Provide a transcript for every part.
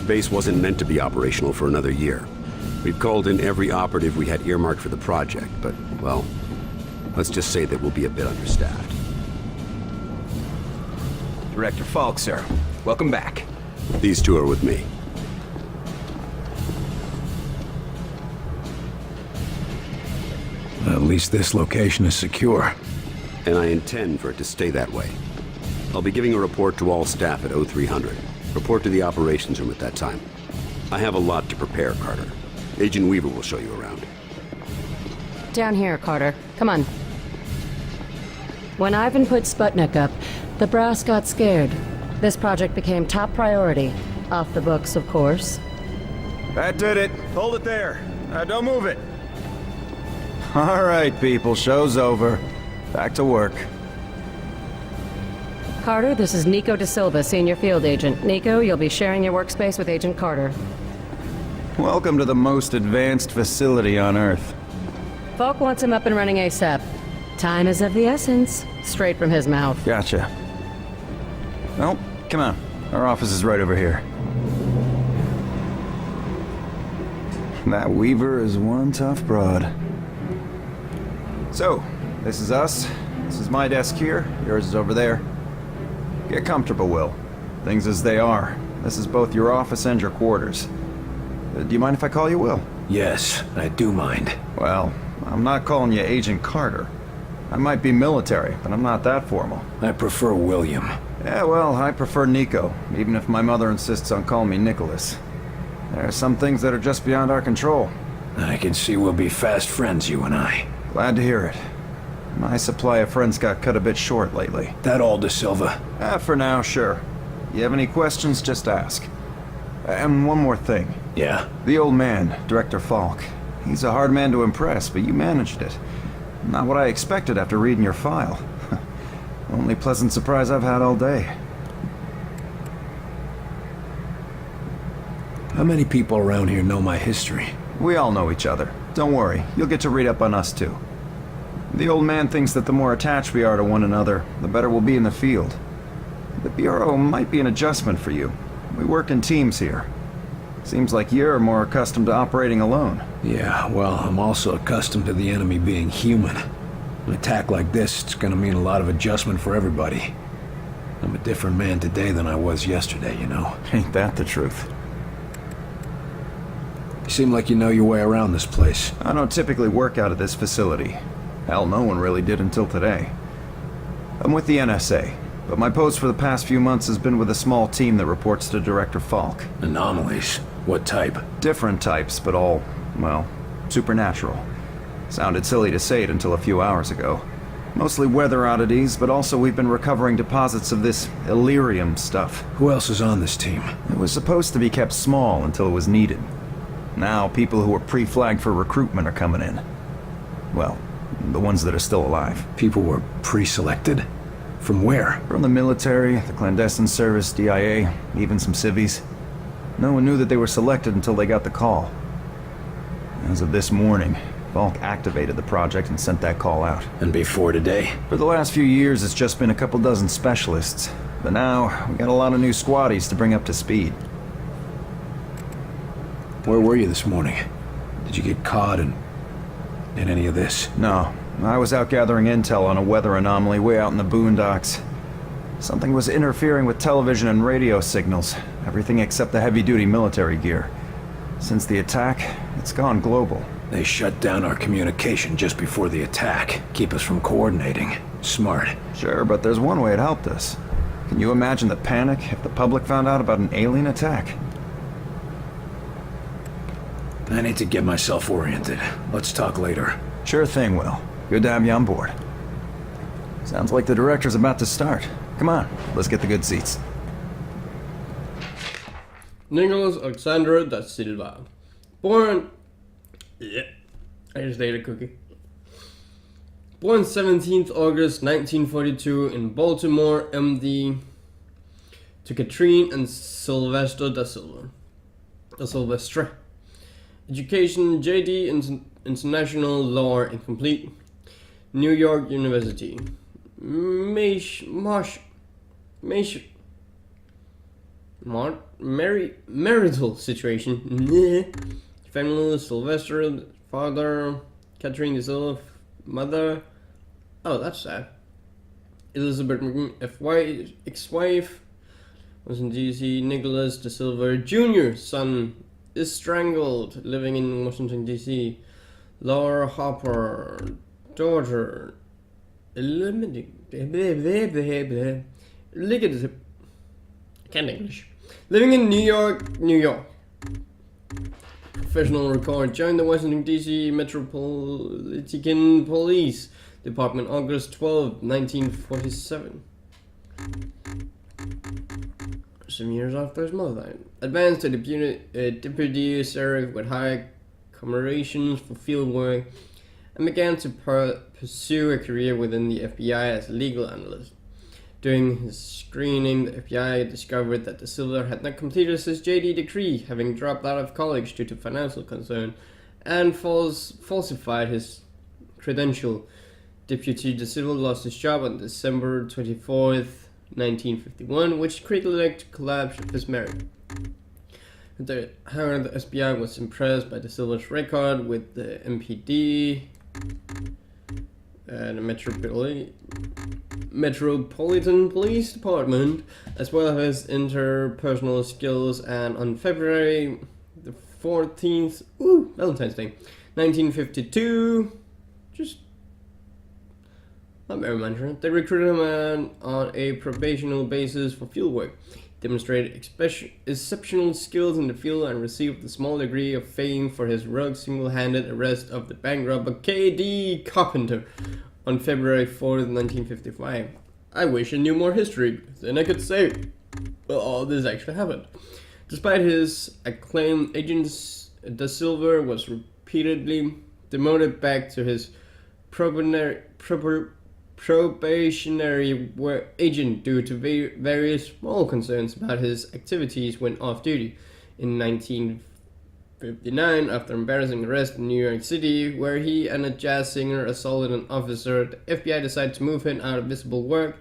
base wasn't meant to be operational for another year. We've called in every operative we had earmarked for the project, but, well, let's just say that we'll be a bit understaffed. Director Falk, sir. Welcome back. These two are with me. At least this location is secure. And I intend for it to stay that way. I'll be giving a report to all staff at 0300. Report to the operations room at that time. I have a lot to prepare, Carter. Agent Weaver will show you around. Down here, Carter. Come on. When Ivan put Sputnik up, the brass got scared. This project became top priority. Off the books, of course. That did it. Hold it there. Don't move it. All right, people. Show's over. Back to work. Carter, this is Nico Da Silva, Senior Field Agent. Nico, you'll be sharing your workspace with Agent Carter. Welcome to the most advanced facility on Earth. Falk wants him up and running ASAP. Time is of the essence. Straight from his mouth. Gotcha. Well, come on. Our office is right over here. That Weaver is one tough broad. So, this is us. This is my desk here. Yours is over there. Get comfortable, Will. Things as they are. This is both your office and your quarters. Do you mind if I call you Will? Yes, I do mind. Well, I'm not calling you Agent Carter. I might be military, but I'm not that formal. I prefer William. Yeah, well, I prefer Nico, even if my mother insists on calling me Nicholas. There are some things that are just beyond our control. I can see we'll be fast friends, you and I. Glad to hear it. My supply of friends got cut a bit short lately. That all, Da Silva? For now, sure. You have any questions, just ask. And one more thing. Yeah? The old man, Director Falk. He's a hard man to impress, but you managed it. Not what I expected after reading your file. Only pleasant surprise I've had all day. How many people around here know my history? We all know each other. Don't worry, you'll get to read up on us too. The old man thinks that the more attached we are to one another, the better we'll be in the field. The Bureau might be an adjustment for you. We work in teams here. Seems like you're more accustomed to operating alone. Yeah, well, I'm also accustomed to the enemy being human. An attack like this, it's gonna mean a lot of adjustment for everybody. I'm a different man today than I was yesterday, you know? Ain't that the truth? You seem like you know your way around this place. I don't typically work out of this facility. Hell, no one really did until today. I'm with the NSA, but my post for the past few months has been with a small team that reports to Director Falk. Anomalies? What type? Different types, but all, well, supernatural. Sounded silly to say it until a few hours ago. Mostly weather oddities, but also we've been recovering deposits of this Illyrium stuff. Who else is on this team? It was supposed to be kept small until it was needed. Now, people who were pre-flagged for recruitment are coming in. Well, the ones that are still alive. People were pre-selected? From where? From the military, the clandestine service, DIA, even some civvies. No one knew that they were selected until they got the call. As of this morning, Falk activated the project and sent that call out. And before today? For the last few years, it's just been a couple dozen specialists. But now, we got a lot of new squaddies to bring up to speed. Where were you this morning? Did you get caught in any of this? No, I was out gathering intel on a weather anomaly way out in the boondocks. Something was interfering with television and radio signals, everything except the heavy-duty military gear. Since the attack, it's gone global. They shut down our communication just before the attack, keep us from coordinating. Smart. Sure, but there's one way it helped us. Can you imagine the panic if the public found out about an alien attack? I need to get myself oriented. Let's talk later. Sure thing, Will. Good to have you on board. Sounds like the director's about to start. Come on, let's get the good seats. Nicholas Alexander da Silva. Born... Yeah, I just ate a cookie. Born 17th August 1942 in Baltimore, MD, to Catherine and Sylvester da Silva. Da Silvestre. Education, JD International Law Incomplete. New York University. marital situation. Family: Sylvester, father; Catherine De Silva, mother. Oh, that's sad. Elizabeth McGinn, ex-wife, was in DC. Nicholas De Silva Jr., son, is strangled, living in Washington, DC. Laura Hopper, daughter, can't English. Living in New York, New York. Professional record. Joined the Washington, D.C. Metropolitan Police Department August 12, 1947. Some years after his mother died. Advanced to deputy sheriff with high commemorations for field work, and began to pursue a career within the FBI as a legal analyst. During his screening, the FBI discovered that De Silva had not completed his JD degree, having dropped out of college due to financial concern, and falsified his credential. Deputy De Silva lost his job on December 24th, 1951, which quickly led to collapse of his marriage. However, the FBI was impressed by De Silva's record with the MPD and the Metropolitan Police Department, as well as his interpersonal skills, and on February the 14th, Valentine's Day, 1952, just not very much, right? They recruited him on a probational basis for field work. Demonstrated exceptional skills in the field and received a small degree of fame for his rogue single-handed arrest of the bank robber K.D. Carpenter on February 4th, 1955. I wish I knew more history, then I could say, well, all this actually happened. Despite his acclaim, Agent De Silva was repeatedly demoted back to his probationary agent due to various small concerns about his activities when off duty. In 1959, after embarrassing arrest in New York City, where he and a jazz singer assaulted an officer, the FBI decided to move him out of visible work.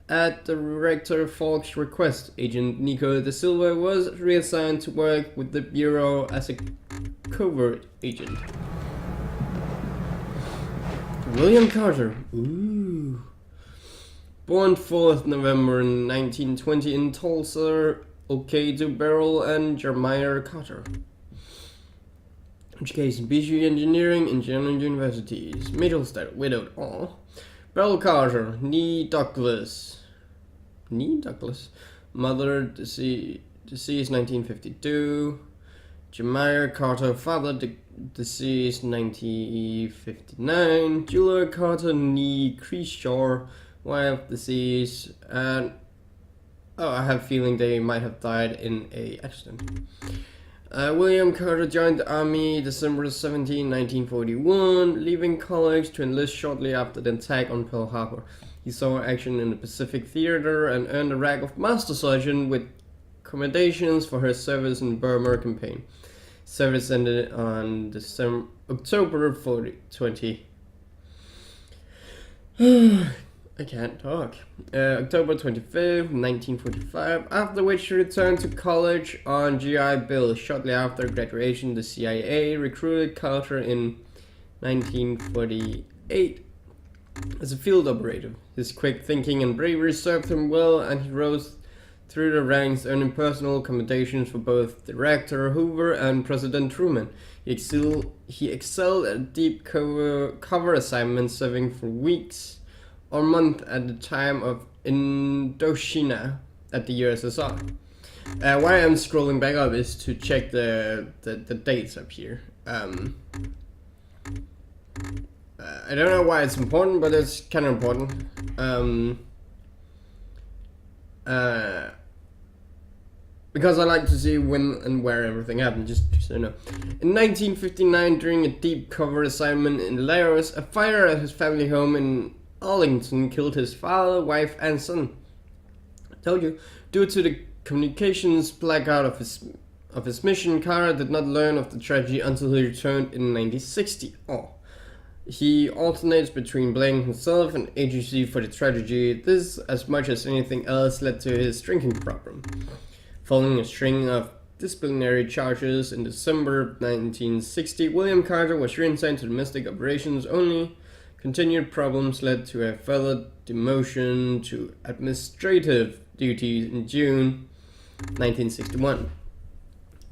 At Director Falk's request, Agent Nico De Silva was reassigned to work with the Bureau as a covert agent. William Carter. Ooh. Born 4th November 1920 in Tulsa, Oconto Beryl and Jeremiah Carter. Education: BC Engineering, Indiana Universities. Middlestead, widowed. Beryl Carter, Nee Douglas. Mother deceased 1952. Jeremiah Carter, father deceased 1959. Julia Carter Nee Creeshaw, wife deceased. And I have a feeling they might have died in a accident. William Carter joined the Army December 17, 1941, leaving college to enlist shortly after the attack on Pearl Harbor. He saw action in the Pacific Theater and earned the rank of Master Sergeant with commendations for his service in the Burma campaign. Service ended on October 20. I can't talk. October 25th, 1945, after which he returned to college on GI Bill. Shortly after graduation, the CIA recruited Carter in 1948 as a field operative. His quick thinking and bravery served him well, and he rose through the ranks, earning personal commendations for both Director Hoover and President Truman. He excelled at deep cover assignments, serving for weeks or month at the time of Indochina at the USSR. Why I'm scrolling back up is to check the dates up here. I don't know why it's important, but it's kind of important. Because I like to see when and where everything happened, just so you know. In 1959, during a deep cover assignment in Laos, a fire at his family home in Arlington killed his father, wife, and son. I told you. Due to the communications blackout of his mission, Carter did not learn of the tragedy until he returned in 1960. He alternates between blaming himself and agency for the tragedy. This, as much as anything else, led to his drinking problem. Following a string of disciplinary charges in December 1960, William Carter was reassigned to domestic operations only. Continued problems led to a further demotion to administrative duties in June 1961.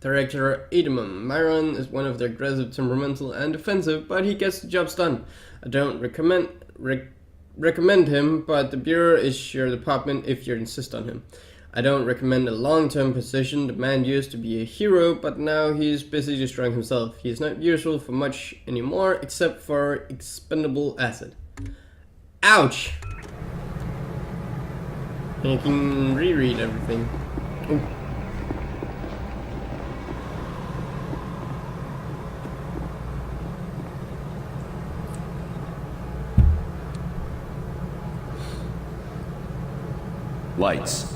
Director Edmund Myron is one of the aggressive, temperamental, and defensive, but he gets the job done. I don't recommend him, but the Bureau is your department if you insist on him. I don't recommend a long-term position. The man used to be a hero, but now he's busy destroying himself. He is not useful for much anymore, except for expendable acid. Ouch! And you can reread everything. Ooh. Lights.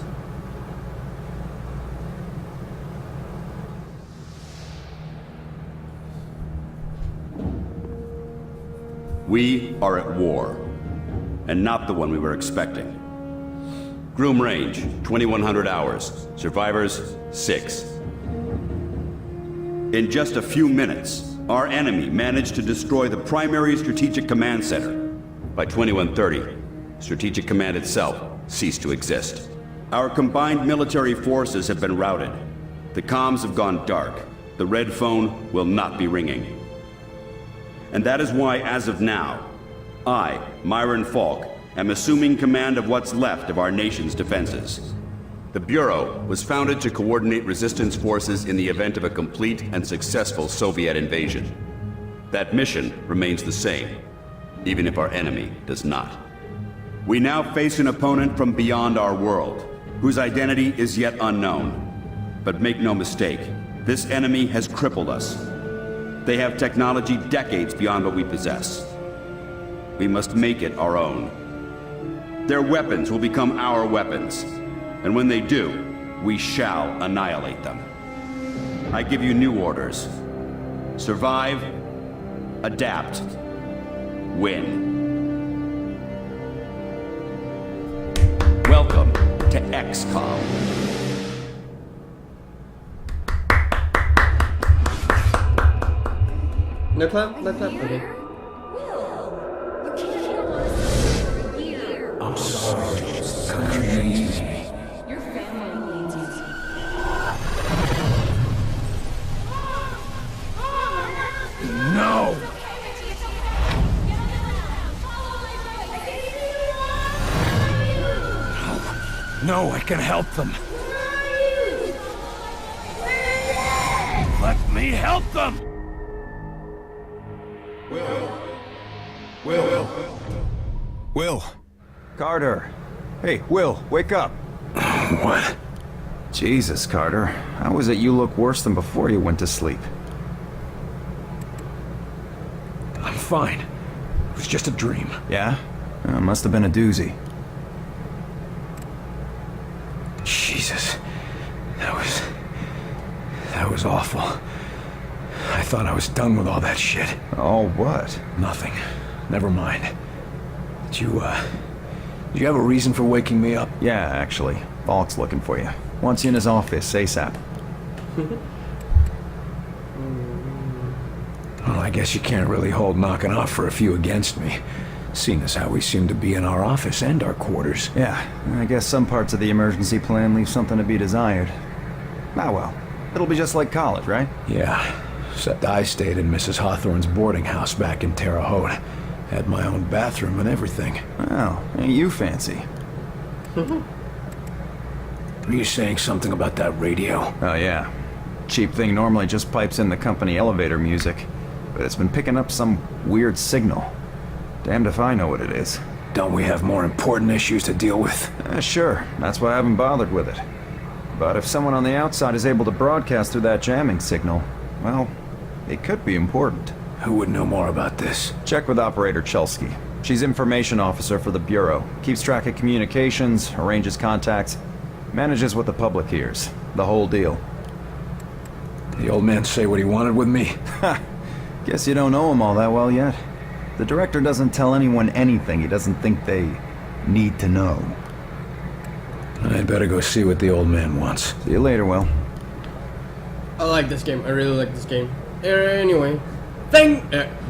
We are at war, and not the one we were expecting. Groom range, 2100 hours. Survivors, 6. In just a few minutes, our enemy managed to destroy the primary strategic command center. By 2130, Strategic Command itself ceased to exist. Our combined military forces have been routed. The comms have gone dark. The red phone will not be ringing. And that is why, as of now, I, Myron Falk, am assuming command of what's left of our nation's defenses. The Bureau was founded to coordinate resistance forces in the event of a complete and successful Soviet invasion. That mission remains the same, even if our enemy does not. We now face an opponent from beyond our world, whose identity is yet unknown. But make no mistake, this enemy has crippled us. They have technology decades beyond what we possess. We must make it our own. Their weapons will become our weapons, and when they do, we shall annihilate them. I give you new orders. Survive, adapt, win. Welcome to Xcom. No clap? No clap? Okay. I'm sorry. This country needs me. Your family needs you. No! No, I can help them. Let me help them! Will. Carter. Hey, Will, wake up. What? Jesus, Carter. How is it you look worse than before you went to sleep? I'm fine. It was just a dream. Yeah? Must have been a doozy. Jesus. That was awful. I thought I was done with all that shit. Oh, what? Nothing. Never mind. Did you have a reason for waking me up? Yeah, actually. Falk's looking for you. Wants you in his office, ASAP. Well, I guess you can't really hold knocking off for a few against me, seeing as how we seem to be in our office and our quarters. Yeah, I guess some parts of the emergency plan leave something to be desired. Ah well, it'll be just like college, right? Yeah, except I stayed in Mrs. Hawthorne's boarding house back in Terre Haute. Had my own bathroom and everything. Well, ain't you fancy? Were you saying something about that radio? Oh yeah. Cheap thing normally just pipes in the company elevator music, but it's been picking up some weird signal. Damned if I know what it is. Don't we have more important issues to deal with? Sure, that's why I haven't bothered with it. But if someone on the outside is able to broadcast through that jamming signal, well, it could be important. Who would know more about this? Check with Operator Chelsky. She's information officer for the Bureau. Keeps track of communications, arranges contacts, manages what the public hears. The whole deal. The old man say what he wanted with me? Ha! Guess you don't know him all that well yet. The director doesn't tell anyone anything he doesn't think they need to know. I'd better go see what the old man wants. See you later, Will. I like this game. I really like this game. Anyway,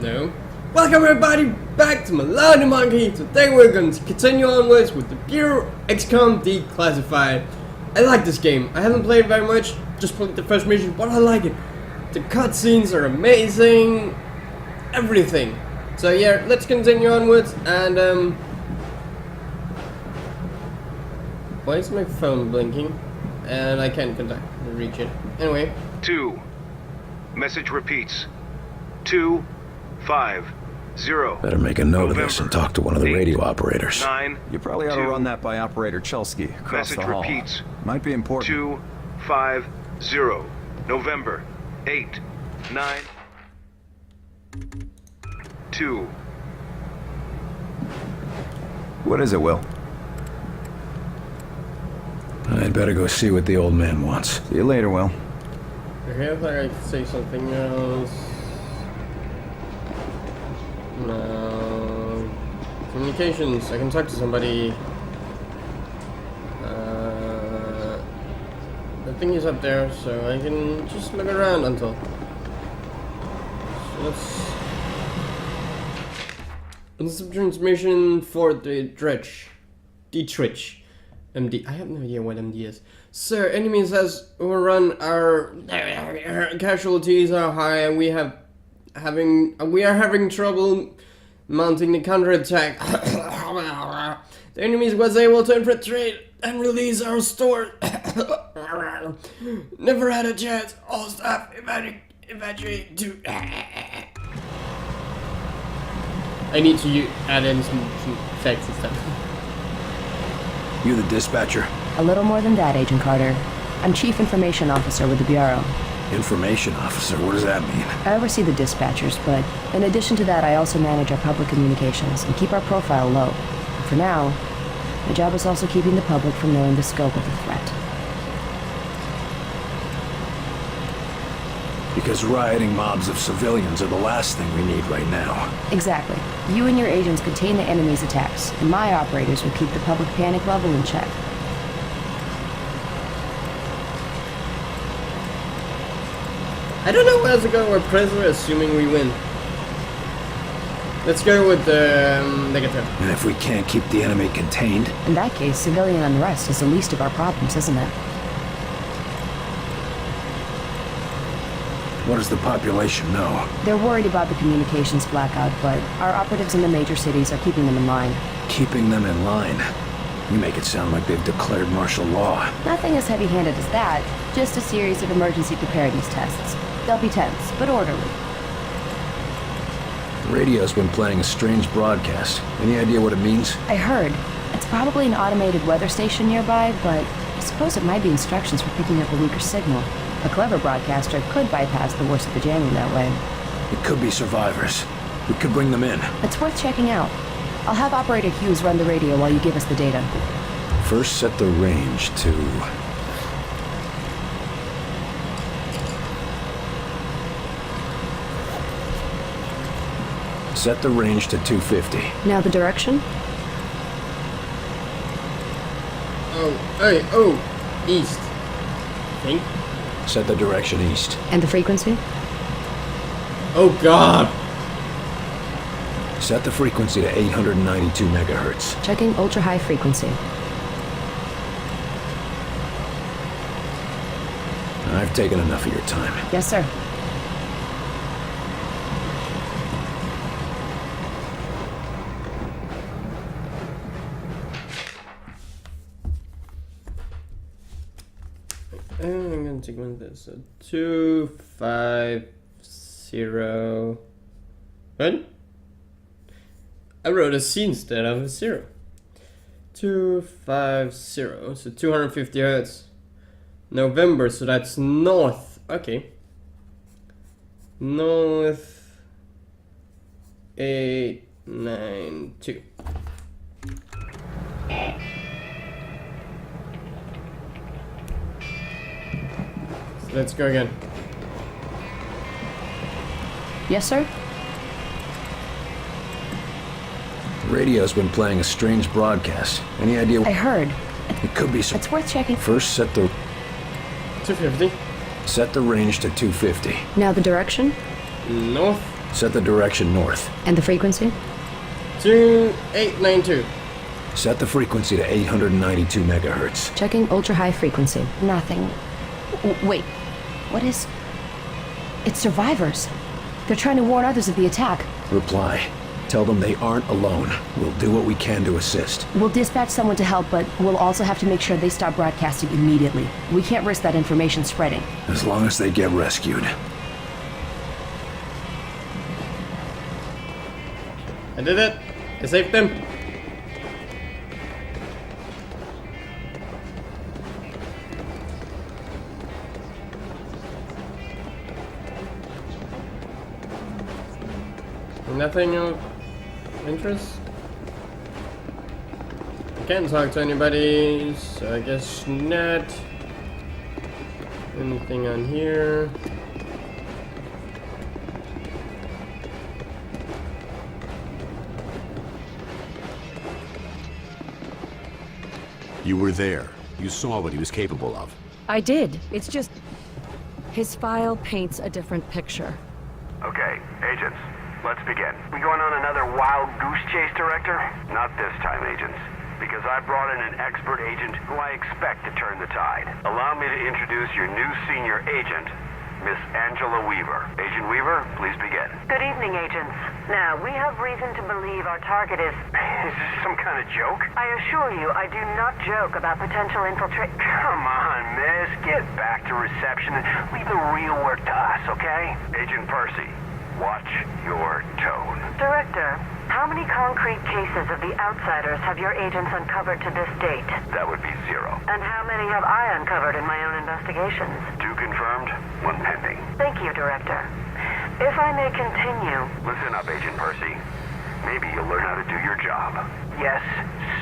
no. Welcome everybody back to Melody Monkey. Today we're going to continue onwards with the pure XCOM Declassified. I like this game. I haven't played very much. Just played the first mission, but I like it. The cutscenes are amazing. Everything. So yeah, let's continue onwards and why is my phone blinking? And I can't reach it. Anyway. 2. Message repeats. 2, 5, 0. Better make a note of this and talk to one of the radio operators. 9. You probably ought to 2, run that by Operator Chelsky across Message the hall. repeats. Might be important. 2, 5, 0. November 8, 9, 2. What is it, Will? I'd better go see what the old man wants. See you later, Will. Okay, I thought I could say something else. No. Communications. I can talk to somebody. The thing is up there, so I can just look around until. So let's some transmission for the Dietrich. MD. I have no idea what MD is. Sir, enemies has overrun our casualties are high, and we are having trouble mounting the counterattack. The enemies was able to infiltrate and release our store. Never had a chance. All staff evacuate to. I need to add in some effects and stuff. You the dispatcher? A little more than that, Agent Carter. I'm Chief Information Officer with the Bureau. Information officer, what does that mean? I oversee the dispatchers, but in addition to that, I also manage our public communications and keep our profile low. And for now, my job is also keeping the public from knowing the scope of the threat. Because rioting mobs of civilians are the last thing we need right now. Exactly. You and your agents contain the enemy's attacks, and my operators will keep the public panic level in check. I don't know where to go with Prisoner, assuming we win. Let's go with the negative. And if we can't keep the enemy contained? In that case, civilian unrest is the least of our problems, isn't it? What does the population know? They're worried about the communications blackout, but our operatives in the major cities are keeping them in line. Keeping them in line? You make it sound like they've declared martial law. Nothing as heavy-handed as that, just a series of emergency preparedness tests. They'll be tense, but orderly. The radio's been playing a strange broadcast. Any idea what it means? I heard. It's probably an automated weather station nearby, but I suppose it might be instructions for picking up a weaker signal. A clever broadcaster could bypass the worst of the jamming that way. It could be survivors. We could bring them in. It's worth checking out. I'll have Operator Hughes run the radio while you give us the data. First set the range to... Set the range to 250. Now the direction? East. Think? Set the direction east. And the frequency? Oh god! Set the frequency to 892 megahertz. Checking ultra-high frequency. I've taken enough of your time. Yes, sir. I'm gonna segment this. So 250. What? I wrote a C instead of a 0. 250. So 250 hertz. November, so that's north. Okay. North 892. So let's go again. Yes, sir? The radio's been playing a strange broadcast. Any idea? I heard. It could be some... It's worth checking. First, set the 250. range to 250. Now the direction North. Set the direction north. and the frequency. 2892. Set the frequency to 892 megahertz. Checking ultra high frequency. Nothing. Wait. What is... It's survivors. They're trying to warn others of the attack. Reply. Tell them they aren't alone. We'll do what we can to assist. We'll dispatch someone to help, but we'll also have to make sure they stop broadcasting immediately. We can't risk that information spreading. As long as they get rescued. I did it. I saved them. Nothing of interest? I can't talk to anybody, so I guess not. Anything on here? You were there. You saw what he was capable of. I did. It's just... His file paints a different picture. Okay, agents, let's begin. We going on another wild goose chase, Director? Not this time, agents. Because I brought in an expert agent who I expect to turn the tide. Allow me to introduce your new senior agent, Miss Angela Weaver. Agent Weaver, please begin. Good evening, agents. Now, we have reason to believe our target is... Is this some kind of joke? I assure you, I do not joke about potential infiltrate... Come on, miss. Get back to reception and leave the real work to us, okay? Agent Percy, watch your tone. Director, how many concrete cases of the Outsiders have your agents uncovered to this date? That would be 0. And how many have I uncovered in my own investigations? 2 confirmed, 1 pending. Thank you, Director. If I may continue... Listen up, Agent Percy. Maybe you'll learn how to do your job. Yes,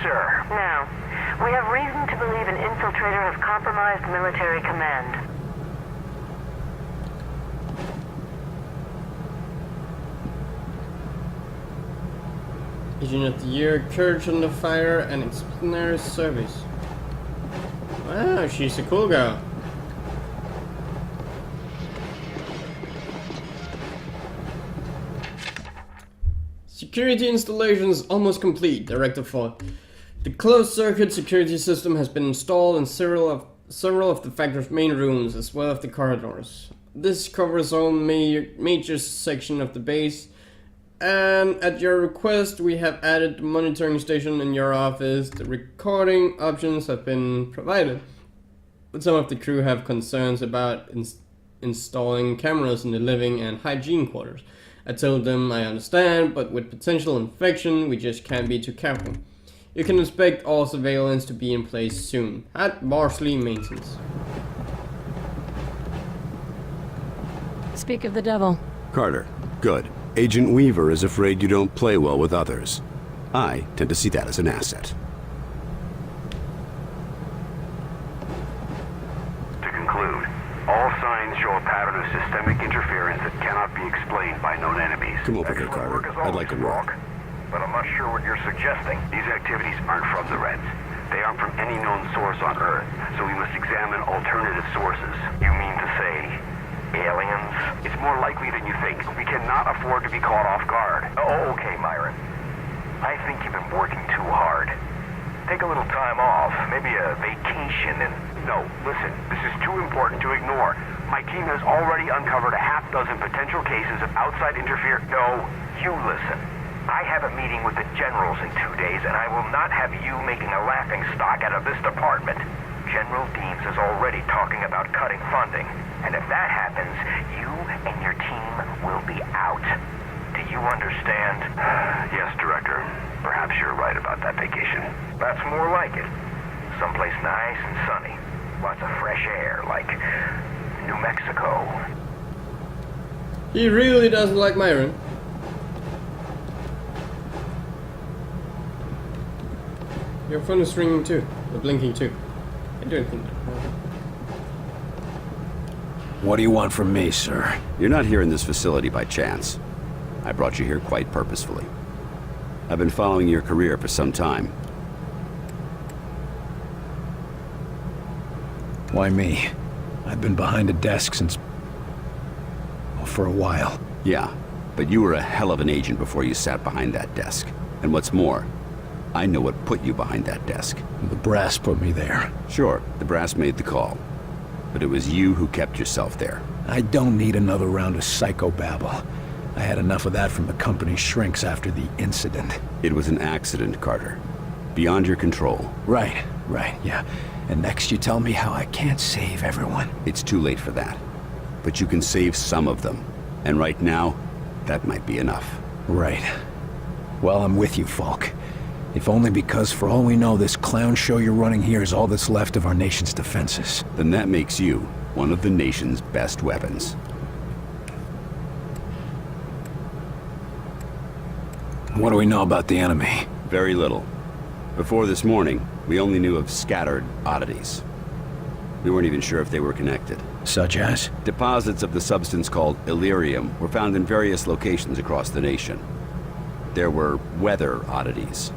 sir. Now, we have reason to believe an infiltrator has compromised military command. Agent of the Year, Courage Under Fire, and Expeditionary Service. Wow, she's a cool girl. Security installation is almost complete, Director Ford. The closed-circuit security system has been installed in several of the factory's main rooms, as well as the corridors. This covers all major section of the base, and at your request, we have added the monitoring station in your office. The recording options have been provided, but some of the crew have concerns about installing cameras in the living and hygiene quarters. I told them I understand, but with potential infection, we just can't be too careful. You can expect all surveillance to be in place soon, at Marsley Maintenance. Speak of the devil. Carter, good. Agent Weaver is afraid you don't play well with others. I tend to see that as an asset. To conclude, all signs show a pattern of systemic interference that cannot be explained by known enemies. Come over here, Carter. I'd like a walk. But I'm not sure what you're suggesting. These activities aren't from the Reds. They aren't from any known source on Earth, so we must examine alternative sources. You mean to say aliens? It's more likely than you think. We cannot afford to be caught off guard. Oh, okay, Myron. I think you've been working too hard. Take a little time off, maybe a vacation, and... No, listen, this is too important to ignore. My team has already uncovered a half dozen potential cases of outside interference. No, you listen. I have a meeting with the generals in 2 days, and I will not have you making a laughing stock out of this department. General Deems is already talking about cutting funding, and if that happens, you and your team will be out. Do you understand? Yes, Director. Perhaps you're right about that vacation. That's more like it. Someplace nice and sunny. Lots of fresh air, like New Mexico. He really doesn't like Myron. Your phone is ringing too, or blinking too. I don't think that. What do you want from me, sir? You're not here in this facility by chance. I brought you here quite purposefully. I've been following your career for some time. Why me? I've been behind a desk since... well, for a while. Yeah, but you were a hell of an agent before you sat behind that desk. And what's more, I know what put you behind that desk. The brass put me there. Sure, the brass made the call. But it was you who kept yourself there. I don't need another round of psychobabble. I had enough of that from the company's shrinks after the incident. It was an accident, Carter. Beyond your control. Right, yeah. And next you tell me how I can't save everyone. It's too late for that. But you can save some of them. And right now, that might be enough. Right. Well, I'm with you, Falk. If only because, for all we know, this clown show you're running here is all that's left of our nation's defenses. Then that makes you one of the nation's best weapons. What do we know about the enemy? Very little. Before this morning, we only knew of scattered oddities. We weren't even sure if they were connected. Such as? Deposits of the substance called Illyrium were found in various locations across the nation. There were weather oddities.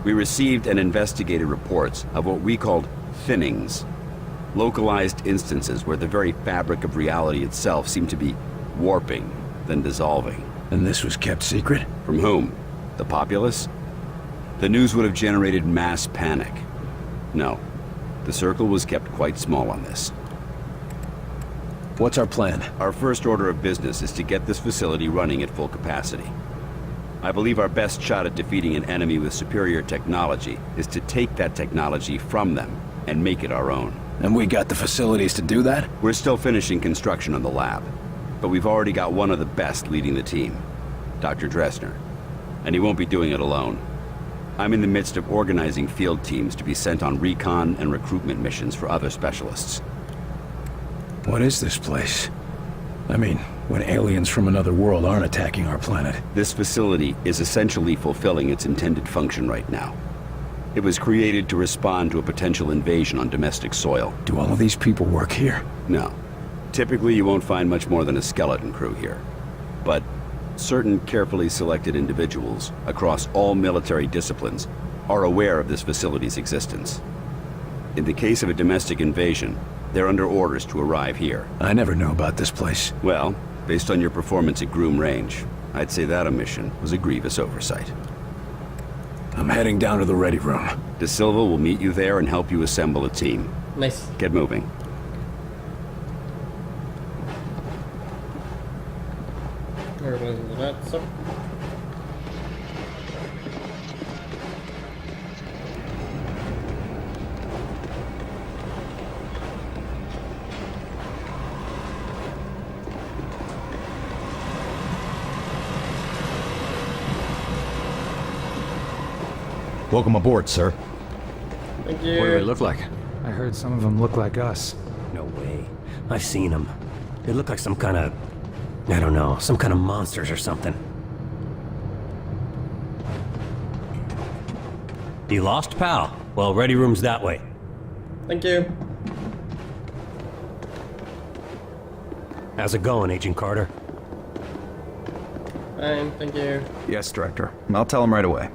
We received and investigated reports of what we called thinnings. Localized instances where the very fabric of reality itself seemed to be warping, then dissolving. And this was kept secret? From whom? The populace? The news would have generated mass panic. No. The circle was kept quite small on this. What's our plan? Our first order of business is to get this facility running at full capacity. I believe our best shot at defeating an enemy with superior technology is to take that technology from them and make it our own. And we got the facilities to do that? We're still finishing construction on the lab, but we've already got one of the best leading the team, Dr. Dressner. And he won't be doing it alone. I'm in the midst of organizing field teams to be sent on recon and recruitment missions for other specialists. What is this place? I mean, when aliens from another world aren't attacking our planet. This facility is essentially fulfilling its intended function right now. It was created to respond to a potential invasion on domestic soil. Do all of these people work here? No. Typically, you won't find much more than a skeleton crew here. But certain carefully selected individuals across all military disciplines are aware of this facility's existence. In the case of a domestic invasion, they're under orders to arrive here. I never knew about this place. Well, based on your performance at Groom Range, I'd say that omission was a grievous oversight. I'm heading down to the ready room. De Silva will meet you there and help you assemble a team. Nice. Get moving. Where was that? So. Welcome aboard, sir. Thank you. What do they look like? I heard some of them look like us. No way. I've seen them. They look like some kind of... I don't know, some kind of monsters or something. You lost, pal? Well, ready room's that way. Thank you. How's it going, Agent Carter? Fine, thank you. Yes, Director. I'll tell him right away.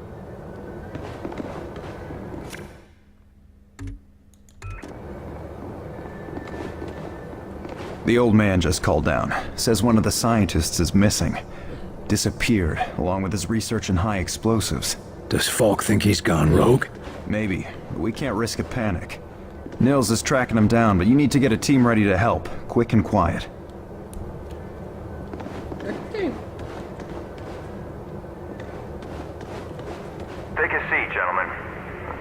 The old man just called down. Says one of the scientists is missing. Disappeared, along with his research in high explosives. Does Falk think he's gone rogue? Maybe, but we can't risk a panic. Nils is tracking him down, but you need to get a team ready to help, quick and quiet. Okay. Take a seat, gentlemen.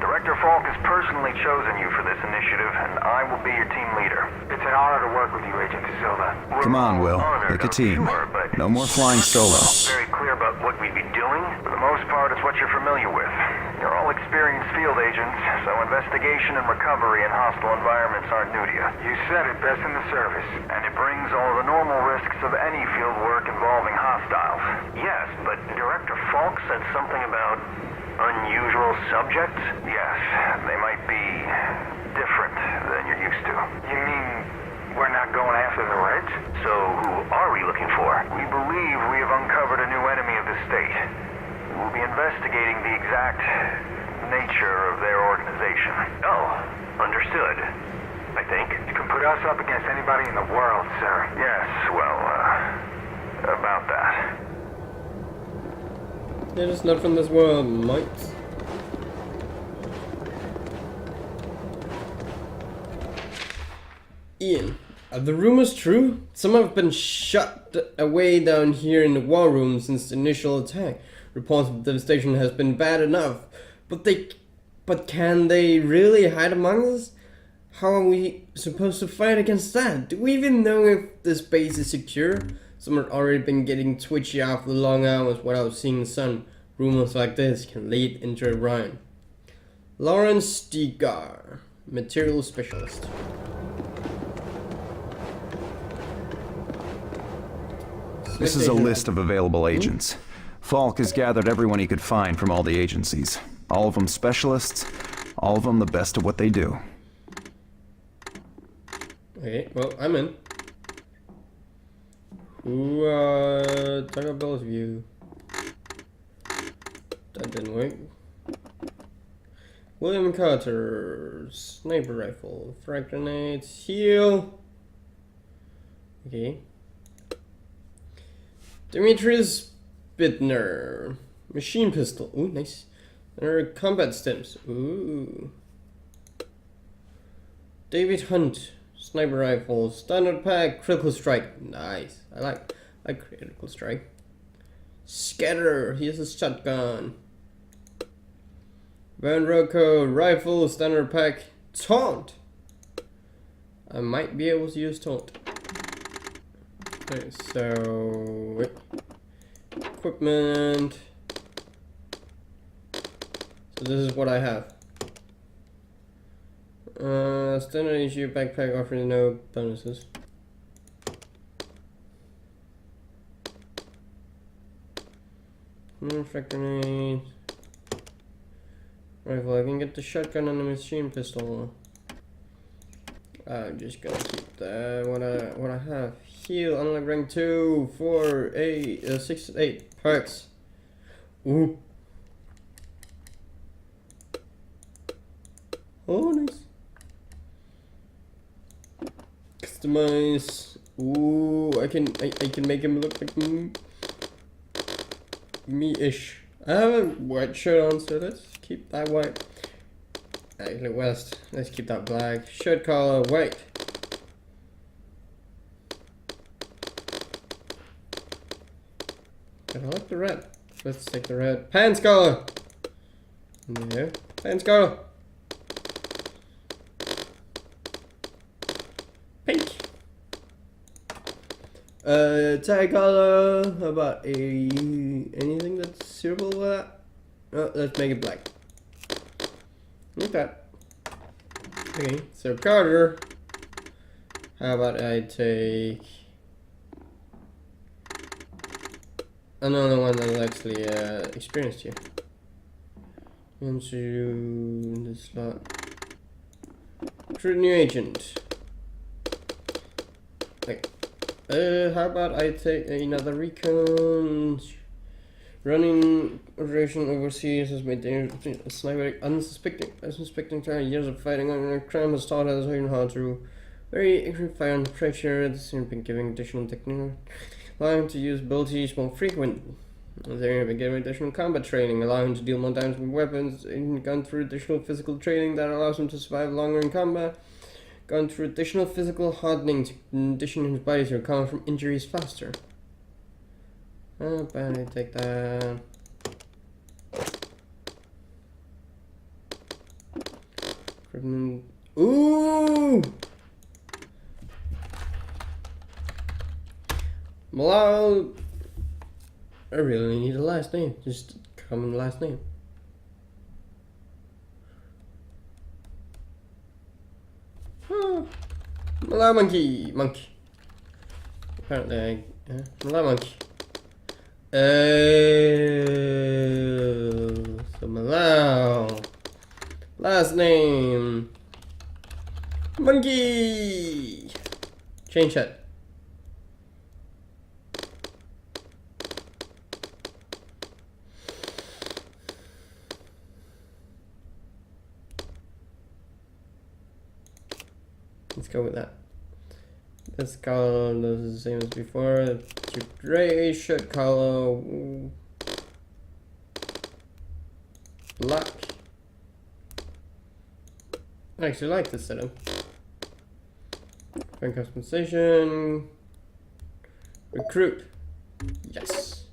Director Falk has personally chosen you for this initiative, and I will be your team leader. It's an honor to work with you, Agent De Silva. Come on, Will. Pick a team. Sure, but No more flying solo. very clear about what we'd be doing. For the most part, it's what you're familiar with. You're all experienced field agents, so investigation and recovery in hostile environments aren't new to you. You said it, best in the service. And it brings all the normal risks of any field work involving hostiles. Yes, but Director Falk said something about unusual subjects? Yes, they might be different than you're used to. You mean we're not going after the Reds? So who are we looking for? We believe we have uncovered a new enemy of the state. We'll be investigating the exact nature of their organization. Oh, understood. I think. You can put us up against anybody in the world, sir. Yes, well, about that. They're just not from this world, mate. Ian, are the rumors true? Some have been shut away down here in the war room since the initial attack. Reports of devastation has been bad enough, but can they really hide among us? How are we supposed to fight against that? Do we even know if this base is secure? Some have already been getting twitchy after the long hours without seeing the sun. Rumors like this can lead into Orion. Lawrence Degar, Material Specialist. This is a list of available agents. Falk has gathered everyone he could find from all the agencies. All of them specialists, all of them the best at what they do. Okay, well, I'm in. Who, talk about both of you. That didn't work. William Carter, sniper rifle, frag grenades, heal. Okay. Demetrius Bittner, machine pistol. Ooh, nice. There are combat stems. Ooh. David Hunt, sniper rifle, standard pack, critical strike. Nice. I like critical strike. Scatter. Here's a shotgun. Van Rocco, rifle, standard pack, taunt. I might be able to use taunt. Okay, so equipment. So this is what I have. Standard issue backpack offering no bonuses. Frag grenade. Rifle. I can get the shotgun and the machine pistol. I'm just gonna keep that. What I have. Heal, unlock rank 2, 4, 8, 6, 8 perks. Ooh. Oh, nice. Customize. Ooh, I can make him look like me-ish. I have a white shirt on, so let's keep that white. Actually, West. Let's keep that black. Shirt color white. I like the red. Let's take the red. Pants color. Yeah. Pants color. Pink. Tag color. How about anything that's suitable with that? Oh, let's make it black. Like that. Okay, so Carter. How about I take another one that's actually experienced here. Into the slot. Recruit new agent. Wait. How about I take another recon? Running operation overseas has made a sniper unsuspecting target. Years of fighting on crime has taught us how to very accurate fire under pressure. This has been giving additional technique, allowing to use abilities more frequent. They have been given additional combat training, allowing to deal more damage with weapons. And gone through additional physical training that allows him to survive longer in combat. Gone through additional physical hardening to condition his body to recover from injuries faster. But I take that. Ooh! Well, I really need a last name. Just common last name. Mallow monkey. Apparently, Mallow monkey. So Mallow. Last name. Monkey. Change that. Let's go with that. This color is the same as before. Gray shirt color. Black. I actually like this setup. Friend customization. Recruit. Yes.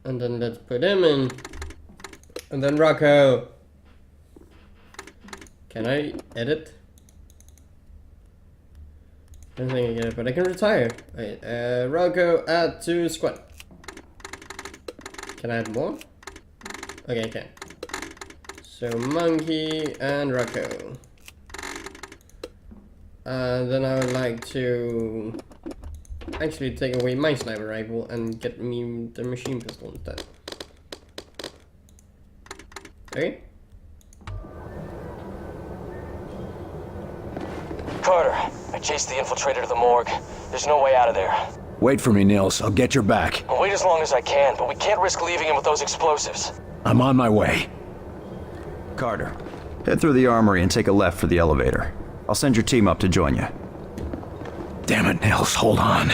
And then let's put him in. And then Rocco. Can I edit? I don't think I get it, but I can retire. Wait, Rocco, add to squad. Can I add more? Okay, I can. So Monkey and Rocco. Then I would like to actually take away my sniper rifle and get me the machine pistol instead. Okay. Carter, I chased the infiltrator to the morgue. There's no way out of there. Wait for me, Nils. I'll get your back. I'll wait as long as I can, but we can't risk leaving him with those explosives. I'm on my way. Carter, head through the armory and take a left for the elevator. I'll send your team up to join you. Damn it, Nils. Hold on.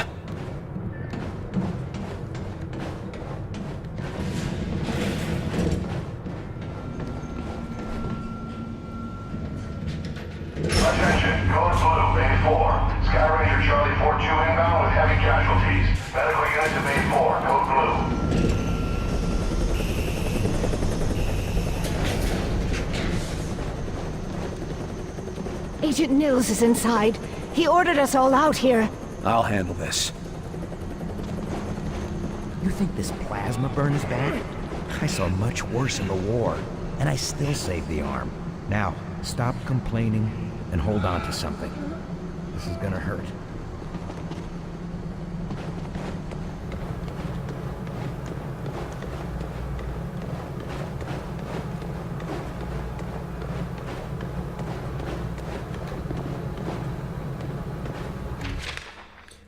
Attention, Code Blue, Bay 4. Sky Ranger Charlie 42 inbound with heavy casualties. Medical unit to Bay 4, Code Blue. Agent Nils is inside. He ordered us all out here. I'll handle this. You think this plasma burn is bad? I saw much worse in the war, and I still saved the arm. Now, stop complaining and hold on to something. This is gonna hurt.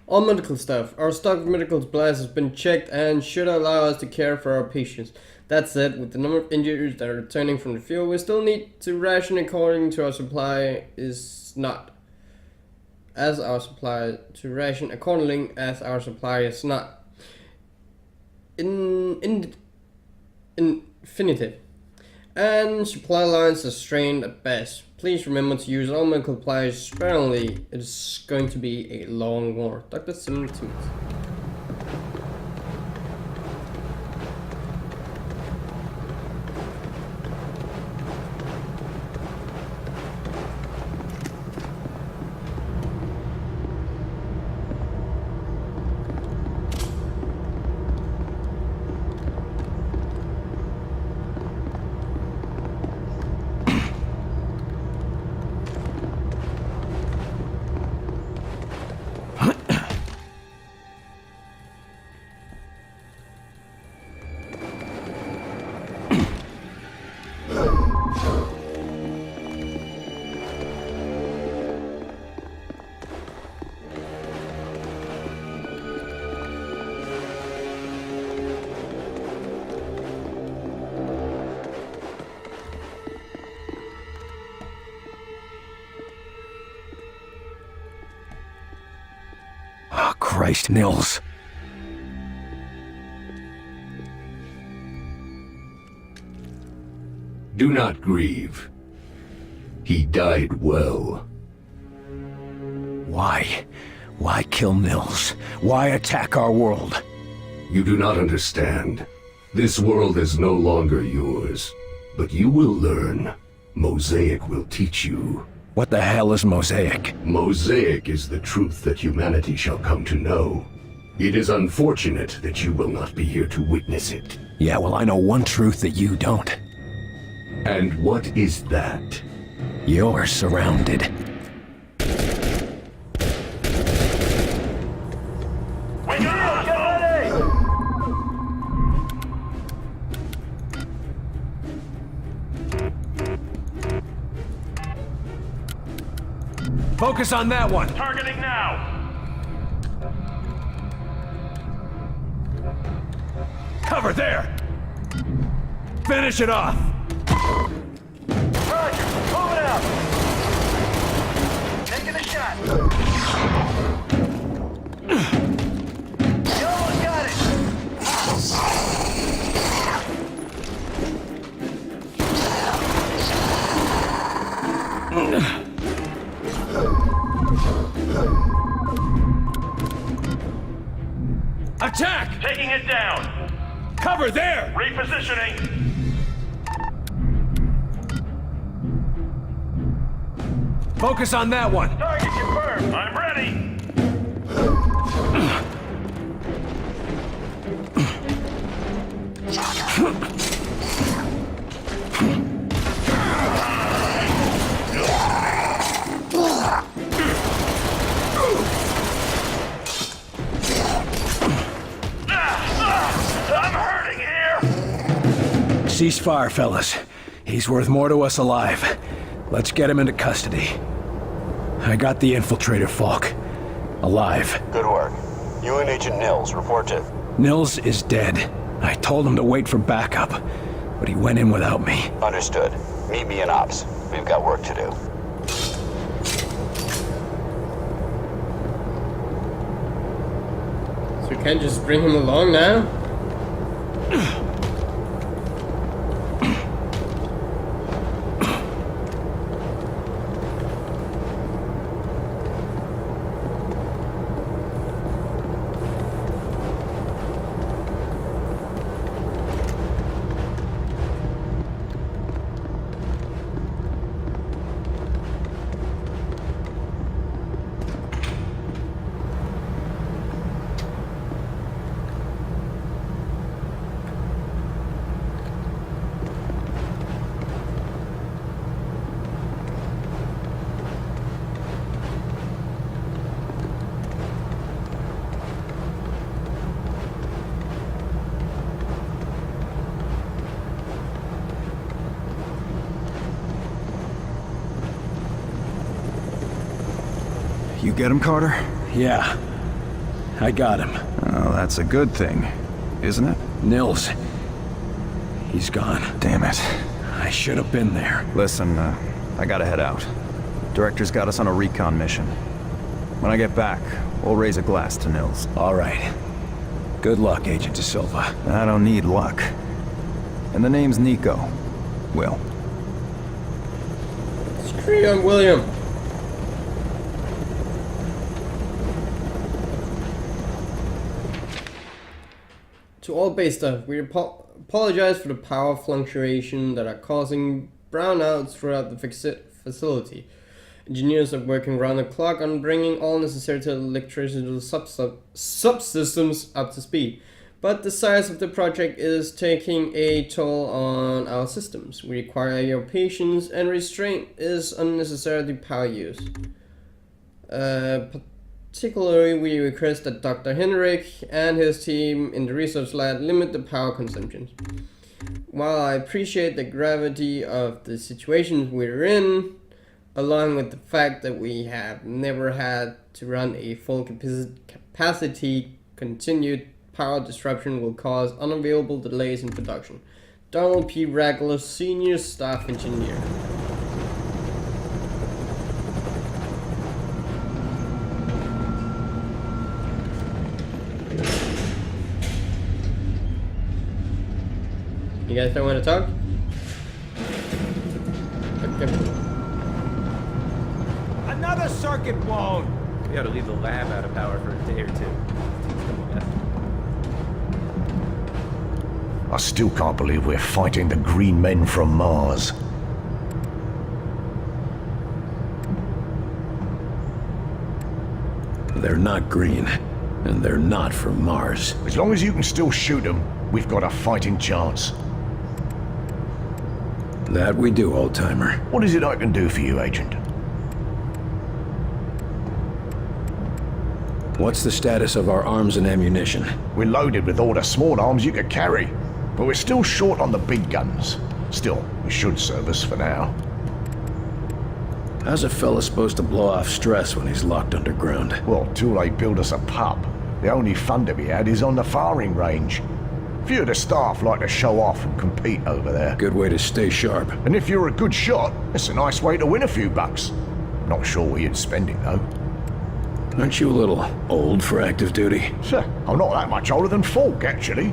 All medical staff. Our stock of medical supplies has been checked and should allow us to care for our patients. That said, with the number of injuries that are returning from the field, we still need to ration according to our supply is not. As our supply to ration accordingly as our supply is not. Infinitive. And supply lines are strained at best. Please remember to use all medical supplies sparingly. It is going to be a long war. Dr. Simmons. Christ, Nils. Do not grieve. He died well. Why? Why kill Nils? Why attack our world? You do not understand. This world is no longer yours. But you will learn. Mosaic will teach you. What the hell is Mosaic? Mosaic is the truth that humanity shall come to know. It is unfortunate that you will not be here to witness it. Yeah, well, I know one truth that you don't. And what is that? You're surrounded. Focus on that one! Targeting now! Cover there! Finish it off! Roger, moving out! shot! You almost got it! Attack! Taking it down! Cover there! Repositioning! Focus on that one! Target confirmed! I'm ready! I'm hurting here! Cease fire, fellas. He's worth more to us alive. Let's get him into custody. I got the Infiltrator, Falk. Alive. Good work. You and Agent Nils, report to... Nils is dead. I told him to wait for backup, but he went in without me. Understood. Meet me in Ops. We've got work to do. So we can't just bring him along now? You get him, Carter? Yeah. I got him. Oh, that's a good thing, isn't it? Nils. He's gone. Damn it. I should have been there. Listen, I gotta head out. Director's got us on a recon mission. When I get back, we'll raise a glass to Nils. All right. Good luck, Agent De Silva. I don't need luck. And the name's Nico. Will. Screw on William. To all base staff, we apologize for the power fluctuation that are causing brownouts throughout the facility. Engineers are working round the clock on bringing all necessary electricity subsystems up to speed. But the size of the project is taking a toll on our systems. We require your patience and restraint is unnecessary power use. Particularly, we request that Dr. Henrik and his team in the research lab limit the power consumption. While I appreciate the gravity of the situations we're in, along with the fact that we have never had to run a full capacity, continued power disruption will cause unavailable delays in production. Donald P. Ragler, Senior Staff Engineer. You guys don't want to talk? Okay. Another circuit blown! We ought to leave the lab out of power for a day or two. I still can't believe we're fighting the green men from Mars. They're not green, and they're not from Mars. As long as you can still shoot them, we've got a fighting chance. That we do, old-timer. What is it I can do for you, Agent? What's the status of our arms and ammunition? We're loaded with all the small arms you could carry, but we're still short on the big guns. Still, we should serve us for now. How's a fella supposed to blow off stress when he's locked underground? Well, till they build us a pup, the only fun to be had is on the firing range. Few of the staff like to show off and compete over there. Good way to stay sharp. And if you're a good shot, it's a nice way to win a few bucks. Not sure where you'd spend it, though. Aren't you a little old for active duty? I'm not that much older than Falk, actually.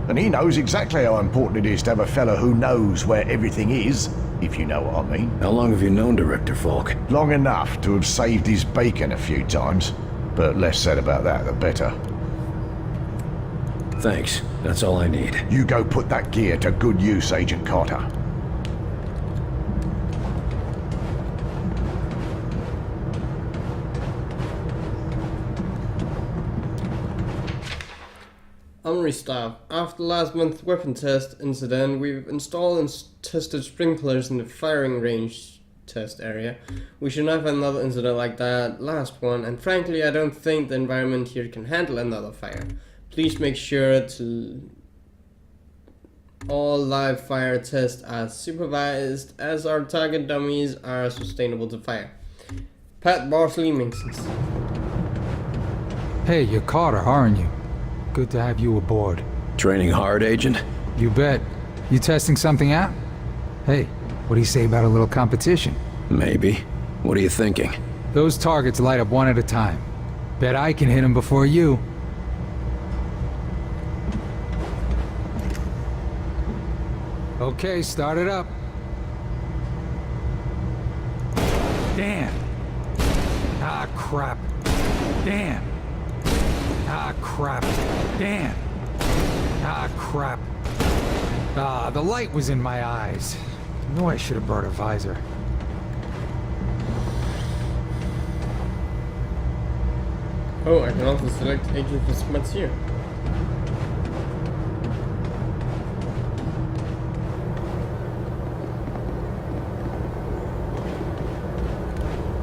And he knows exactly how important it is to have a fella who knows where everything is, if you know what I mean. How long have you known Director Falk? Long enough to have saved his bacon a few times. But less said about that, the better. Thanks. That's all I need. You go put that gear to good use, Agent Carter. Armory staff. After last month's weapon test incident, we've installed and tested sprinklers in the firing range test area. We should not have another incident like that last one, and frankly I don't think the environment here can handle another fire. Please make sure to all live fire tests are supervised, as our target dummies are sustainable to fire. Pat Barsley Minxons. Hey, you're Carter, aren't you? Good to have you aboard. Training hard, Agent? You bet. You testing something out? Hey, what do you say about a little competition? Maybe. What are you thinking? Those targets light up one at a time. Bet I can hit them before you. Okay, start it up. Damn. Ah, crap. Damn. Ah, crap. Damn. Ah, crap. Ah, the light was in my eyes. I knew I should have brought a visor. Oh, I can also select agent for spots here.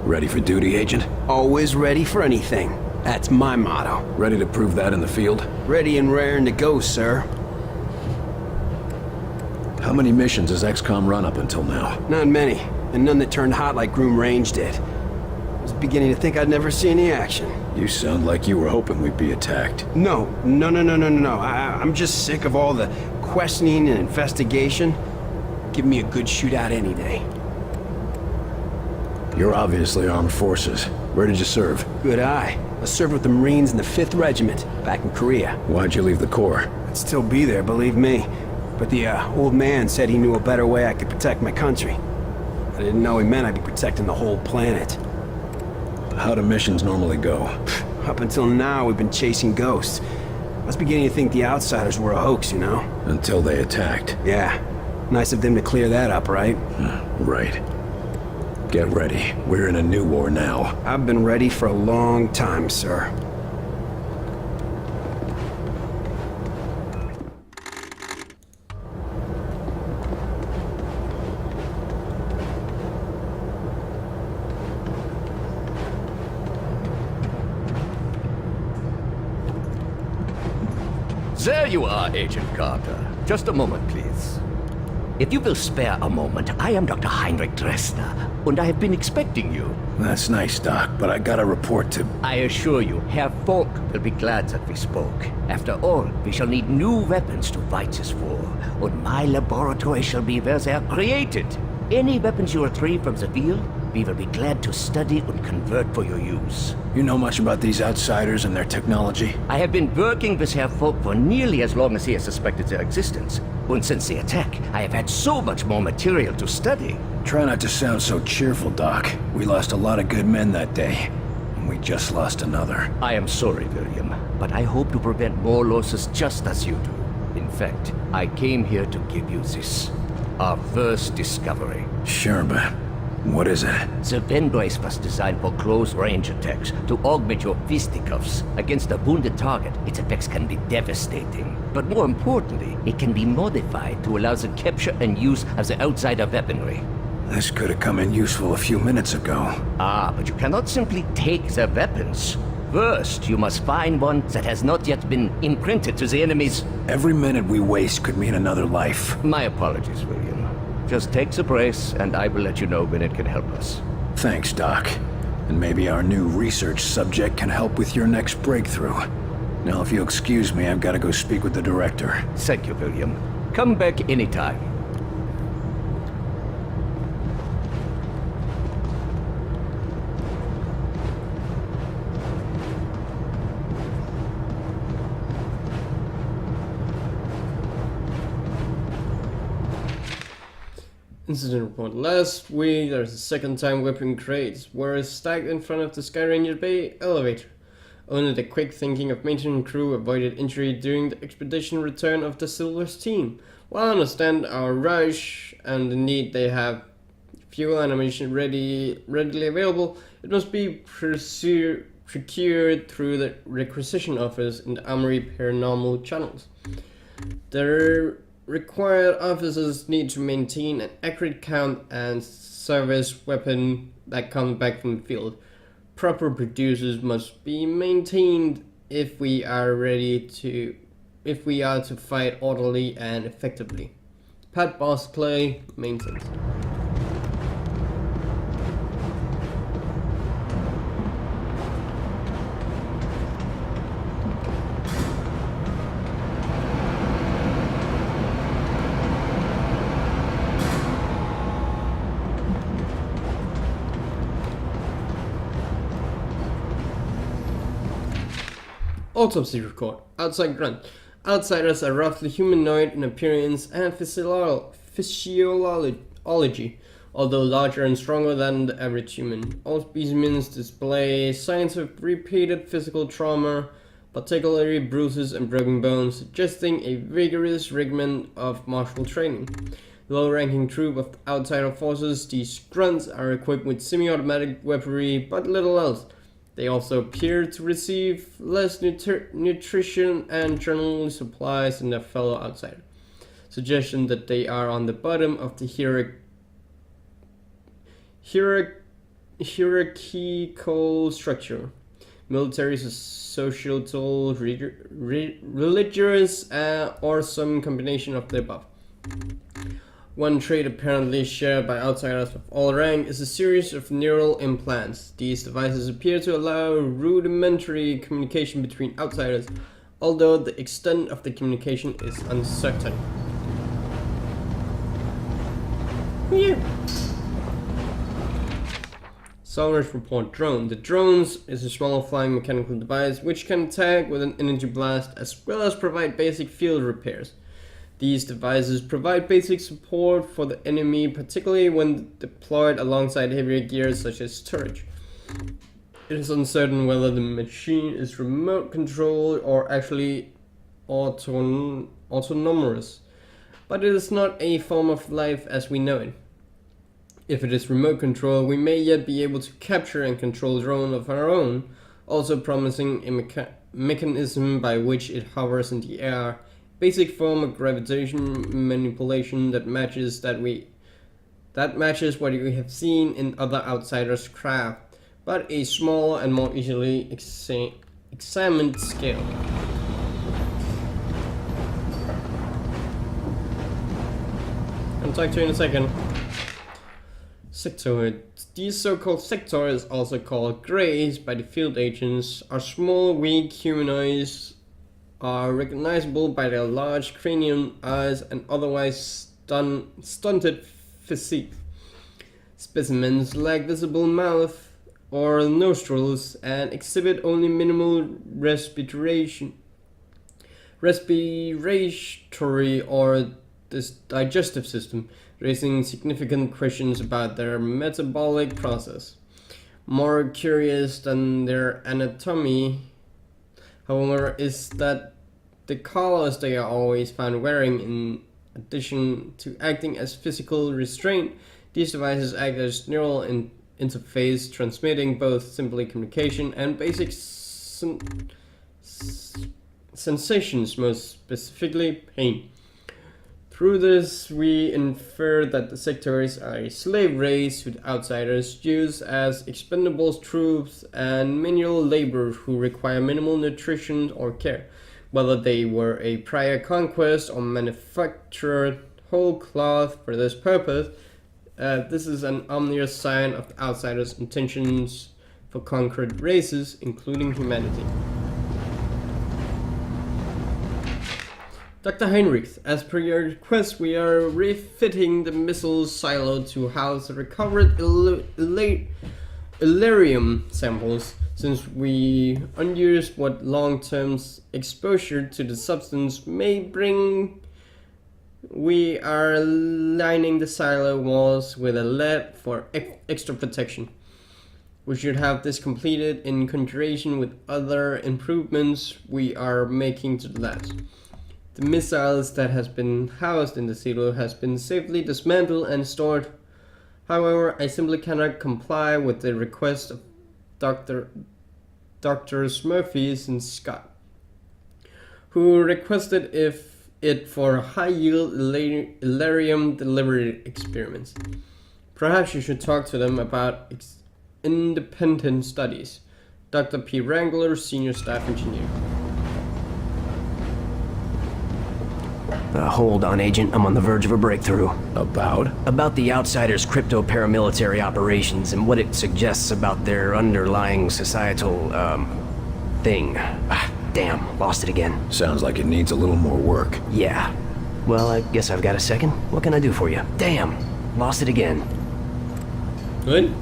Ready for duty, Agent? Always ready for anything. That's my motto. Ready to prove that in the field? Ready and raring to go, sir. How many missions has Xcom run up until now? Not many, and none that turned hot like Groom Range did. I was beginning to think I'd never see any action. You sound like you were hoping we'd be attacked. No. I'm just sick of all the questioning and investigation. Give me a good shootout any day. You're obviously armed forces. Where did you serve? Good eye. I served with the Marines in the 5th Regiment, back in Korea. Why'd you leave the Corps? I'd still be there, believe me. But the old man said he knew a better way I could protect my country. I didn't know he meant I'd be protecting the whole planet. How do missions normally go? Up until now, we've been chasing ghosts. I was beginning to think the Outsiders were a hoax, you know? Until they attacked. Yeah. Nice of them to clear that up, right? Right. Get ready. We're in a new war now. I've been ready for a long time, sir. There you are, Agent Carter. Just a moment, please. If you will spare a moment, I am Dr. Heinrich Dresner, and I have been expecting you. That's nice, Doc, but I got a report to... I assure you, Herr Falk will be glad that we spoke. After all, we shall need new weapons to fight this war, and my laboratory shall be where they are created. Any weapons you retrieve from the field, we will be glad to study and convert for your use. You know much about these Outsiders and their technology? I have been working with Herr Falk for nearly as long as he has suspected their existence. And since the attack, I have had so much more material to study. Try not to sound so cheerful, Doc. We lost a lot of good men that day, and we just lost another. I am sorry, William, but I hope to prevent more losses just as you do. In fact, I came here to give you this. Our first discovery. Sure, but what is it? The pen brace was designed for close-range attacks to augment your fisticuffs. Against a wounded target, its effects can be devastating. But more importantly, it can be modified to allow the capture and use of the outsider weaponry. This could have come in useful a few minutes ago. Ah, but you cannot simply take their weapons. First, you must find one that has not yet been imprinted to the enemy's... Every minute we waste could mean another life. My apologies, William. Just take the brace, and I will let you know when it can help us. Thanks, Doc. And maybe our new research subject can help with your next breakthrough. Now, if you'll excuse me, I've got to go speak with the director. Thank you, William. Come back anytime. Incident report. Last week, there's a second time weapon crates were stacked in front of the Sky Ranger Bay elevator. Only the quick thinking of maintenance crew avoided injury during the expedition return of the Silver's team. While I understand our rush and the need they have fuel and ammunition readily available, it must be procured through the requisition office in the Armory paranormal channels. The required officers need to maintain an accurate count and service weapon that comes back from the field. Proper producers must be maintained if we are to fight orderly and effectively. Pat Boss Clay, maintenance. Autopsy record. Outside grunt. Outsiders are roughly humanoid in appearance and physiology, although larger and stronger than the average human. All specimens display signs of repeated physical trauma, particularly bruises and broken bones, suggesting a vigorous regimen of martial training. Low-ranking troop of outsider forces, these grunts are equipped with semi-automatic weaponry, but little else. They also appear to receive less nutrition and general supplies than their fellow outsiders, suggestion that they are on the bottom of the hierarchical structure. Military, societal, religious, or some combination of the above. One trait apparently shared by outsiders of all rank is a series of neural implants. These devices appear to allow rudimentary communication between outsiders, although the extent of the communication is uncertain. Yeah. Solar's report drone. The drone is a small flying mechanical device which can attack with an energy blast as well as provide basic field repairs. These devices provide basic support for the enemy, particularly when deployed alongside heavier gear such as turret. It is uncertain whether the machine is remote controlled or actually autonomous, but it is not a form of life as we know it. If it is remote control, we may yet be able to capture and control drone of our own, also promising a mechanism by which it hovers in the air. Basic form of gravitation manipulation that matches what we have seen in other outsiders' craft, but a smaller and more easily examined scale. I'll talk to you in a second. Sectoid. These so-called sectoids, also called greys by the field agents, are small, weak humanoids, are recognizable by their large cranium, eyes, and otherwise stunted physique. Specimens lack visible mouth or nostrils and exhibit only minimal respiratory or digestive system, raising significant questions about their metabolic process. More curious than their anatomy, however, is that the collars they are always found wearing, in addition to acting as physical restraint, these devices act as neural interface, transmitting both simply communication and basic sensations, most specifically pain. Through this, we infer that the sectoids are a slave race who the outsiders use as expendable troops and manual labor who require minimal nutrition or care. Whether they were a prior conquest or manufactured whole cloth for this purpose, this is an ominous sign of the outsiders' intentions for conquered races, including humanity. Dr. Heinrich, as per your request, we are refitting the missile silo to house the recovered Illyrium samples, since we unused what long-term exposure to the substance may bring We are lining the silo walls with a lead for extra protection. We should have this completed in conjunction with other improvements we are making to the labs. The missiles that has been housed in the silo has been safely dismantled and stored. However, I simply cannot comply with the request of Drs. Murphys and Scott, who requested it for high-yield Elarium delivery experiments. Perhaps you should talk to them about independent studies. Dr. P. Wrangler, Senior Staff Engineer. Hold on, Agent. I'm on the verge of a breakthrough. About? About the Outsiders' crypto-paramilitary operations and what it suggests about their underlying societal, thing. Damn, lost it again. Sounds like it needs a little more work. Yeah. Well, I guess I've got a second. What can I do for you? Damn, lost it again. Good.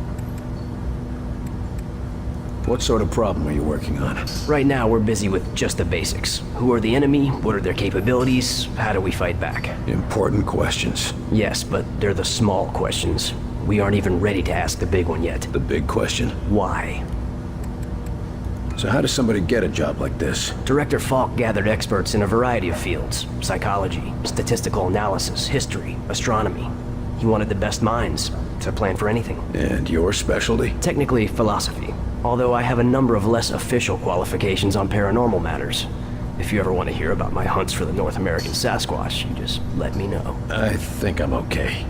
What sort of problem are you working on? Right now, we're busy with just the basics. Who are the enemy? What are their capabilities? How do we fight back? Important questions. Yes, but they're the small questions. We aren't even ready to ask the big one yet. The big question? Why? So how does somebody get a job like this? Director Falk gathered experts in a variety of fields. Psychology, statistical analysis, history, astronomy. He wanted the best minds to plan for anything. And your specialty? Technically, philosophy. Although I have a number of less official qualifications on paranormal matters. If you ever want to hear about my hunts for the North American Sasquatch, you just let me know. I think I'm okay.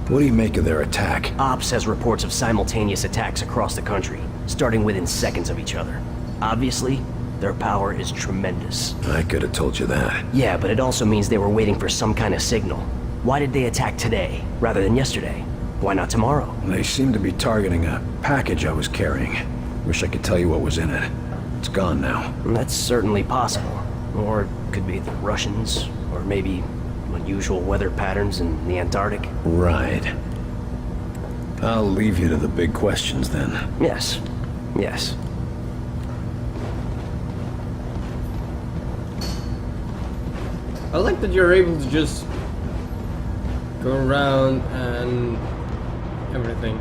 What do you make of their attack? Ops has reports of simultaneous attacks across the country, starting within seconds of each other. Obviously, their power is tremendous. I could have told you that. Yeah, but it also means they were waiting for some kind of signal. Why did they attack today, rather than yesterday? Why not tomorrow? They seem to be targeting a package I was carrying. Wish I could tell you what was in it. It's gone now. That's certainly possible. Or it could be the Russians, or maybe unusual weather patterns in the Antarctic. Right. I'll leave you to the big questions then. Yes. Yes. I like that you're able to just go around and everything.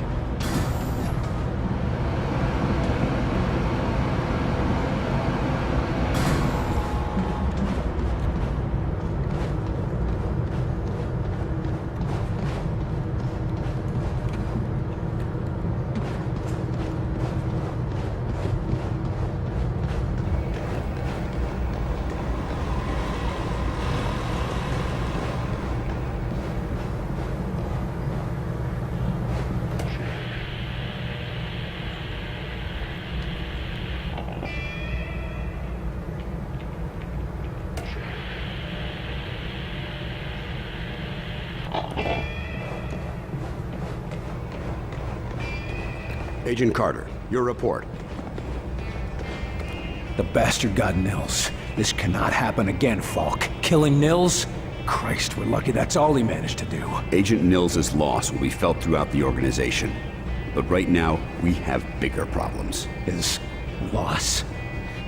Agent Carter, your report. The bastard got Nils. This cannot happen again, Falk. Killing Nils? Christ, we're lucky that's all he managed to do. Agent Nils' loss will be felt throughout the organization. But right now, we have bigger problems. His loss?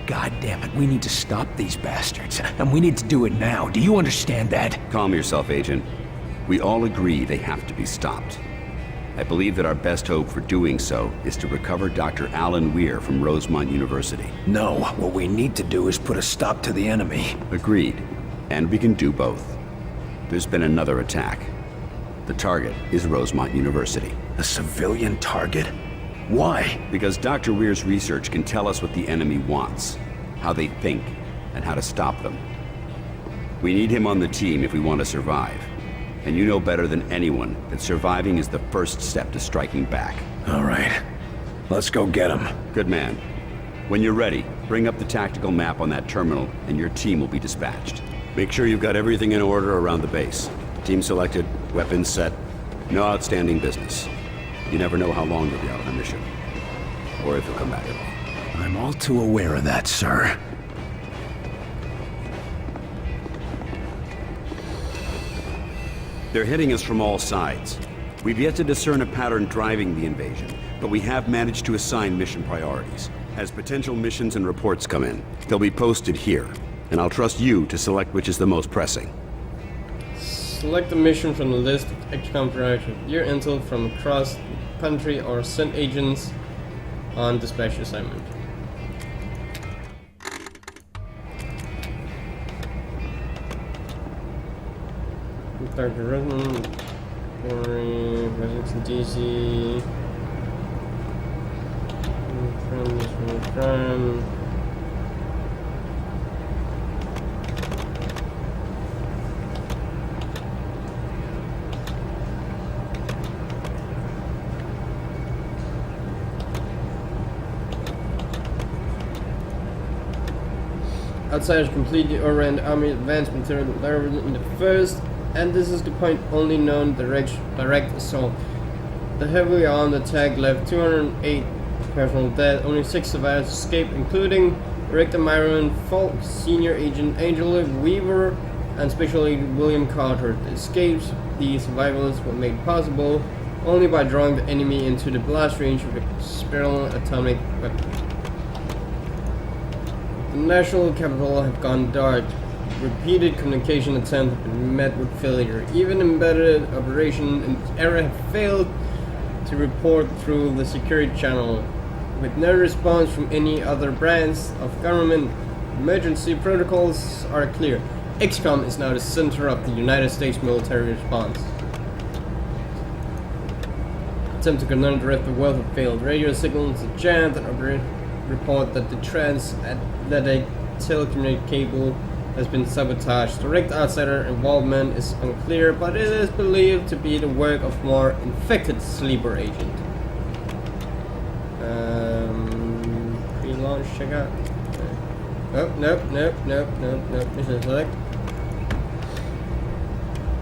God damn it, we need to stop these bastards. And we need to do it now. Do you understand that? Calm yourself, Agent. We all agree they have to be stopped. I believe that our best hope for doing so is to recover Dr. Alan Weir from Rosemont University. No, what we need to do is put a stop to the enemy. Agreed. And we can do both. There's been another attack. The target is Rosemont University. A civilian target? Why? Because Dr. Weir's research can tell us what the enemy wants, how they think, and how to stop them. We need him on the team if we want to survive. And you know better than anyone that surviving is the first step to striking back. All right. Let's go get him. Good man. When you're ready, bring up the tactical map on that terminal and your team will be dispatched. Make sure you've got everything in order around the base. Team selected, weapons set, no outstanding business. You never know how long you'll be out on a mission. Or if you'll come back at all. I'm all too aware of that, sir. They're hitting us from all sides. We've yet to discern a pattern driving the invasion, but we have managed to assign mission priorities. As potential missions and reports come in, they'll be posted here, and I'll trust you to select which is the most pressing. Select a mission from the list of Xcom priorities. Your intel from across the country or send agents on dispatch assignment. Dr. Redmond, residence in DC. Friends from crime. Outsiders completely overran the army advanced material delivered in the first, and this is the point only known direct assault. The heavily armed attack left 208 personnel dead, only 6 survivors escaped, including Director Myron Falk, Senior Agent Angela Weaver, and Special Agent William Carter. The escapes, the survivals were made possible only by drawing the enemy into the blast range of a spiral atomic weapon. The national capital had gone dark. Repeated communication attempts have been met with failure. Even embedded operation in this era have failed to report through the security channel. With no response from any other branch of government, emergency protocols are clear. Xcom is now the center of the United States military response. Attempt to confirm the rest of the world have failed. Radio signals are jammed and report that the transatlantic telecommunication cable has been sabotaged. Direct outsider involvement is unclear, but it is believed to be the work of more infected sleeper agent. Pre-launch checkout. Nope. Mission select.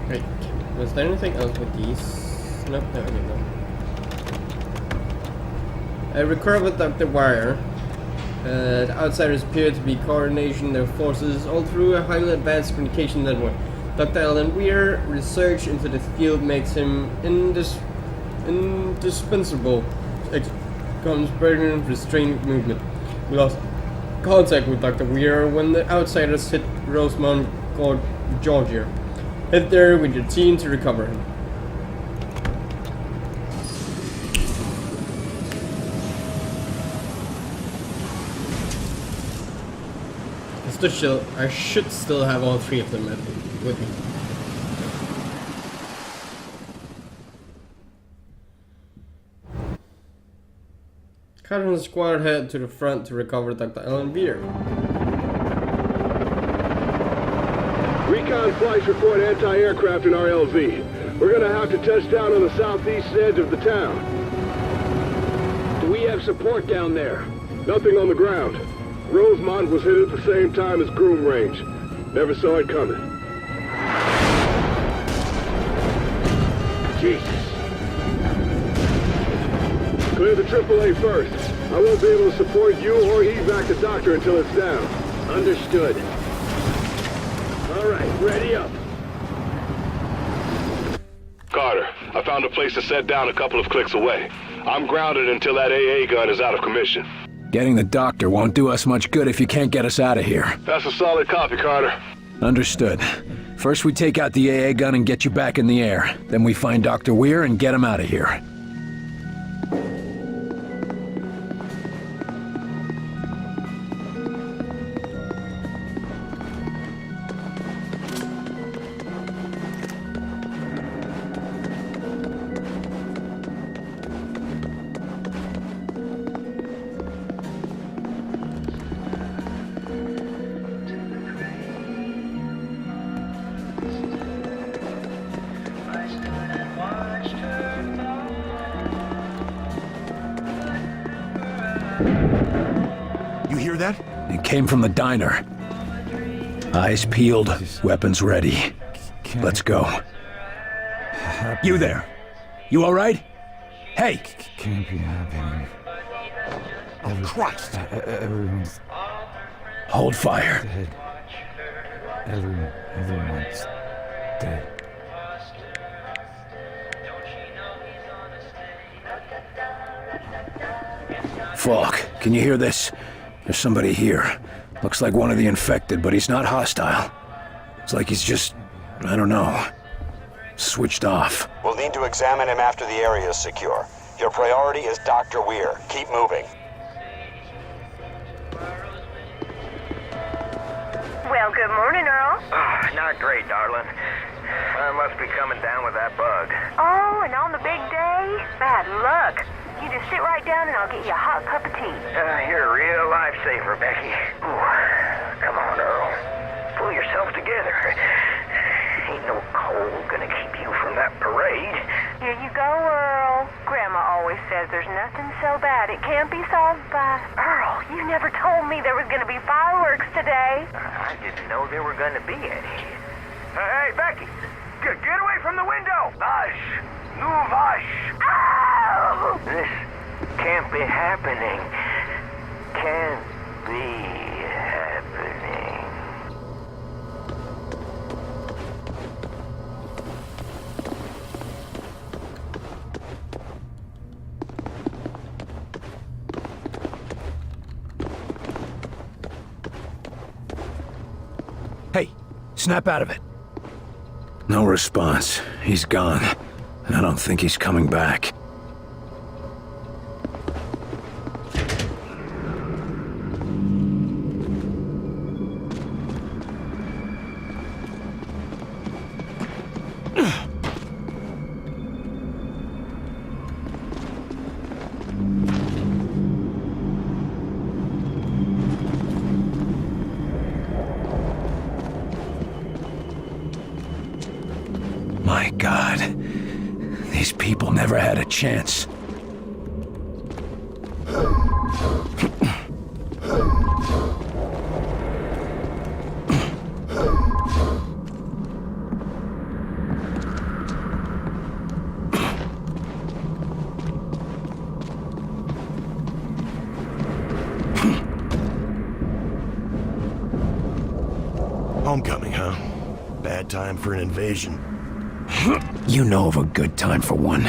Wait, was there anything else with these? Nope, no, okay, no. I recovered Dr. Wire. The outsiders appear to be coordinating their forces all through a highly advanced communication network. Dr. Alan Weir, research into the field makes him indispensable. Xcom's permanent restraint movement. We lost contact with Dr. Weir when the outsiders hit Rosemont, Georgia. Head there with your team to recover him. I should still have all 3 of them with me. Carter and the squad head to the front to recover Dr. Alan Beer. Recon flights report anti-aircraft in RLZ. We're gonna have to touch down on the southeast edge of the town. Do we have support down there? Nothing on the ground. Rosemont was hit at the same time as Groom Range. Never saw it coming. Jesus. Clear the AAA first. I won't be able to support you or evac the doctor until it's down. Understood. All right, ready up. Carter, I found a place to set down a couple of clicks away. I'm grounded until that AA gun is out of commission. Getting the doctor won't do us much good if you can't get us out of here. That's a solid copy, Carter. Understood. First we take out the AA gun and get you back in the air. Then we find Dr. Weir and get him out of here. You hear that? It came from the diner. Eyes peeled, weapons ready. Let's go. You there? You all right? Hey! Can't be happening. Oh, Christ! Everyone's Hold fire. dead. Everyone's dead. Falk, can you hear this? There's somebody here. Looks like one of the infected, but he's not hostile. It's like he's just... I don't know. switched off. We'll need to examine him after the area is secure. Your priority is Dr. Weir. Keep moving. Well, good morning, Earl. Not great, darling. I must be coming down with that bug. Oh, and on the big day? Bad luck. You just sit right down and I'll get you a hot cup of tea. You're a real lifesaver, Becky. Ooh. Come on, Earl. Pull yourself together. Ain't no cold gonna keep you from that parade. Here you go, Earl. Grandma always says there's nothing so bad it can't be solved by... Earl, you never told me there was gonna be fireworks today. I didn't know there were gonna be any. Hey, Becky! Get away from the window! Hush! Nu hush! Oh! This can't be happening. Can't be happening. Hey, snap out of it. No response. He's gone. I don't think he's coming back. My God. These people never had a chance. Homecoming, huh? Bad time for an invasion. You know of a good time for one.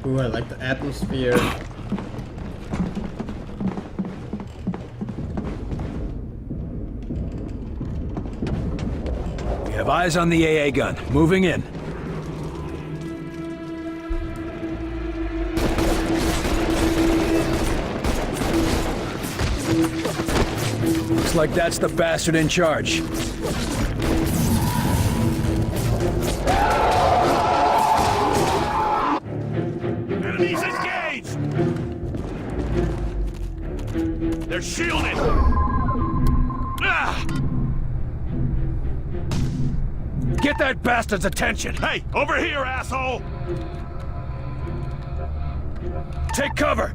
Ooh, I like the atmosphere. We have eyes on the AA gun. Moving in. Looks like that's the bastard in charge. Enemies engaged! They're shielded! Ah! Get that bastard's attention! Hey, over here, asshole! Take cover!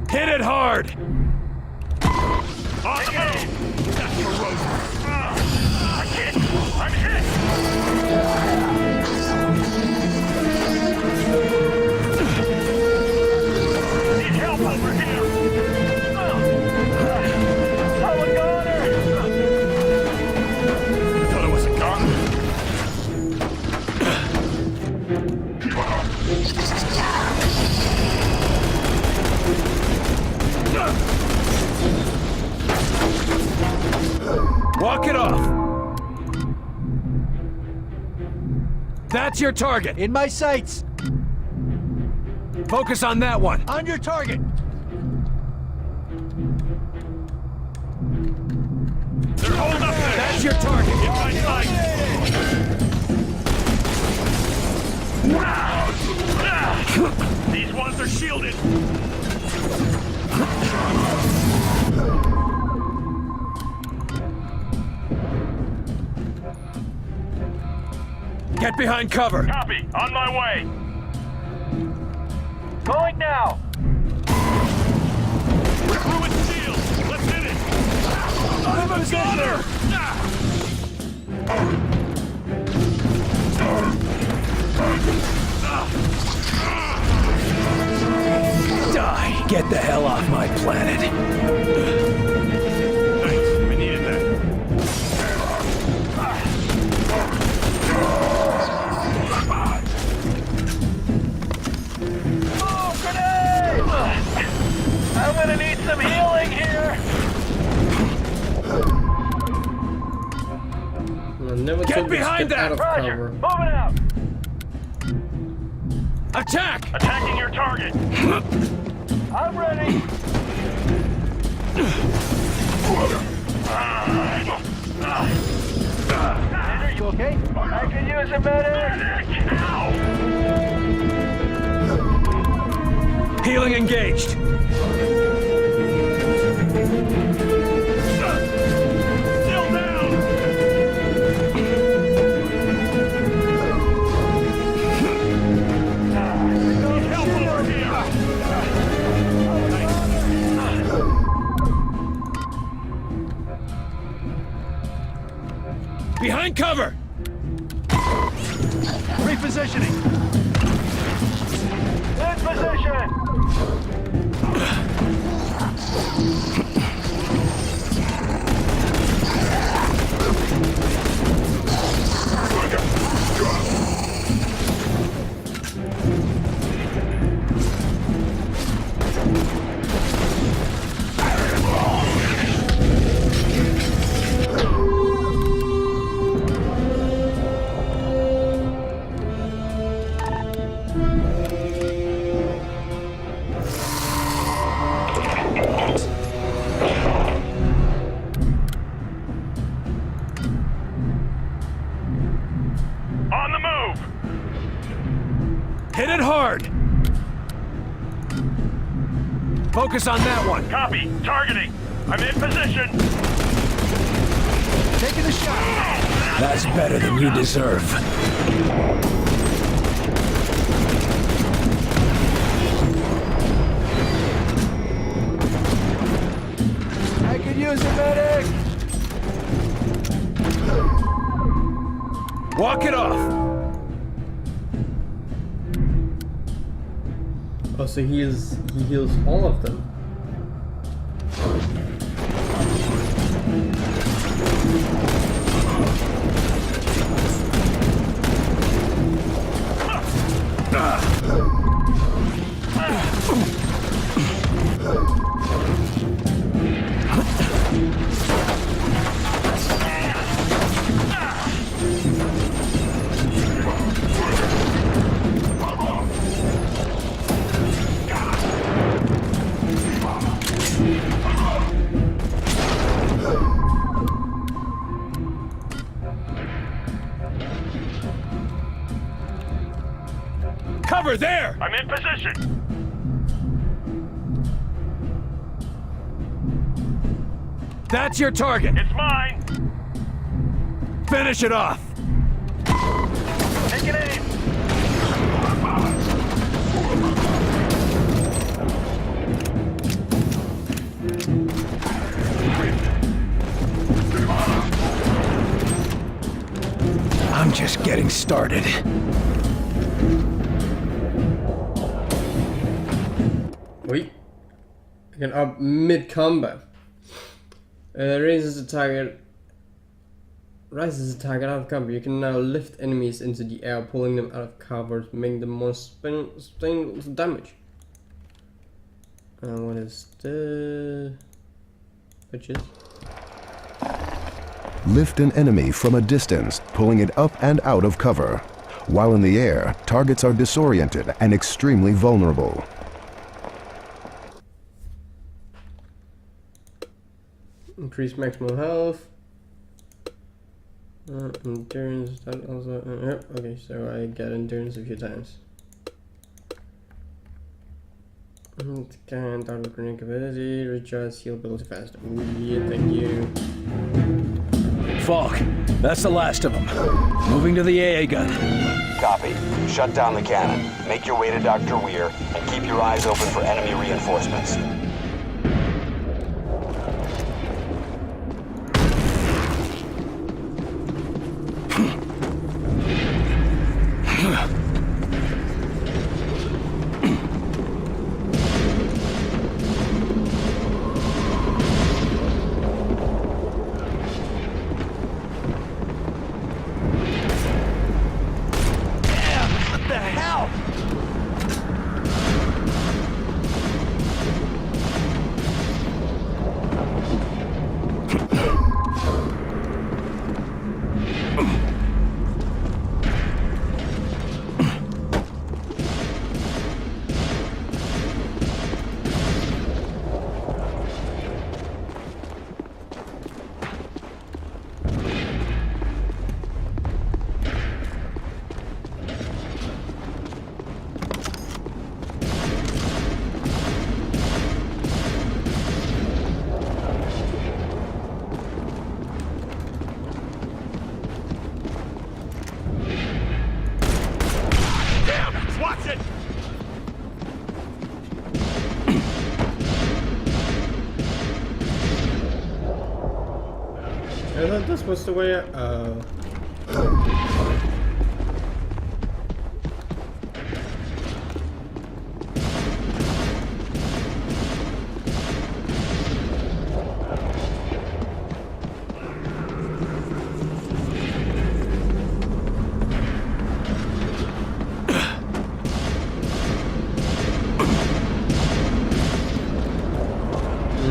Hit it hard! On the move! That's corrosive! I'm hit! I'm hit! Need help over here! Oh, a goner! I thought it was a gun. Walk it off! That's your target! In my sights! Focus on that one! On your target! They're holding up there! That's your target! In my sight! These ones are shielded! Get behind cover! Copy! On my way! Going now! We're through its shield! Let's hit it! I'm a gunner! Get the hell off my planet. Thanks, I needed that. Oh, grenade! I'm gonna need some healing here. Never Get behind that! Out of Roger, cover. moving out. Attack! Attacking your target. I'm ready. Commander, you okay? I could use a medic. Healing engaged. Still down. Help over here. Behind cover! Repositioning. In position. On the move. Hit it hard! Focus on that one. Copy. Targeting. I'm in position. Taking a shot. That's better than you deserve. I could use a medic. Walk it off! Oh, so he heals all of them. Cover there! I'm in position. That's your target. It's mine. Finish it off. Take it aim. I'm just getting started. Wait. I can up mid-combat. Rises the target out of cover. You can now lift enemies into the air, pulling them out of cover, making them more sustainable damage. What is the... Bitches? Lift an enemy from a distance, pulling it up and out of cover. While in the air, targets are disoriented and extremely vulnerable. Increase maximum health. Endurance, that also... yep, okay, so I get endurance a few times. Can target grenade ability, recharge heal ability faster. Ooh, yeah, thank you. Falk, that's the last of them. Moving to the AA gun. Copy. Shut down the cannon. Make your way to Dr. Weir, and keep your eyes open for enemy reinforcements. I thought this was the way.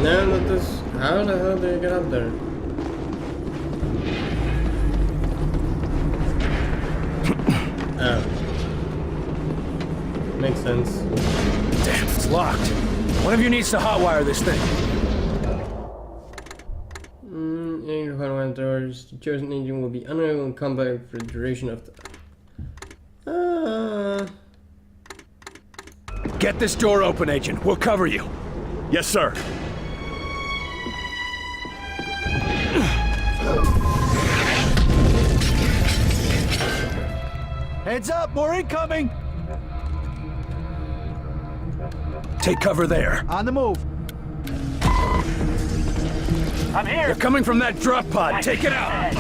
Now that this, how the hell do you get up there? Oh. Makes sense. Damn, it's locked. One of you needs to hotwire this thing. Engine hotwire doors. The chosen engine will be unable in combat for the duration of the... Get this door open, Agent. We'll cover you. Yes, sir. Heads up, more incoming! Take cover there. On the move. I'm here! They're coming from that drop pod. Take it out!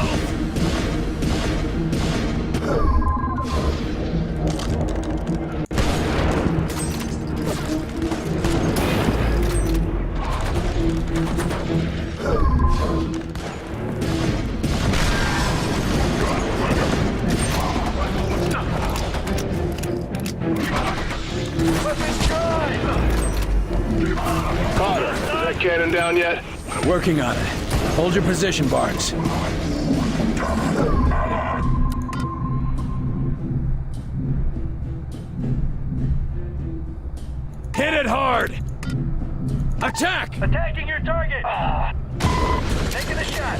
Carter, is that cannon down yet? Working on it. Hold your position, Barnes. Hit it hard! Attack! Attacking your target! Taking a shot!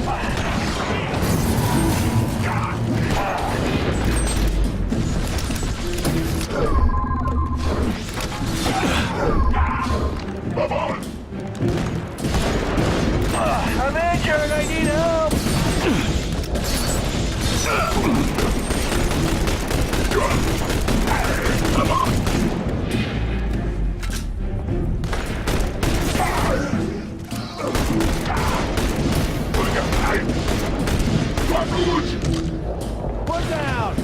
I'm injured! I need help! One down!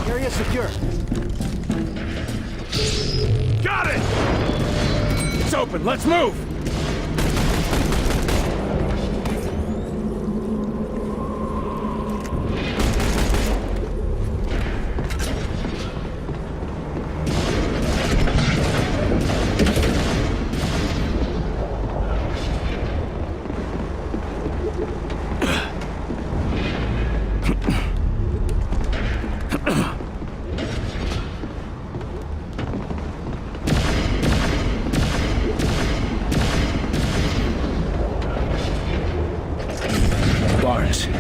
Area secure. Got it! It's open. Let's move!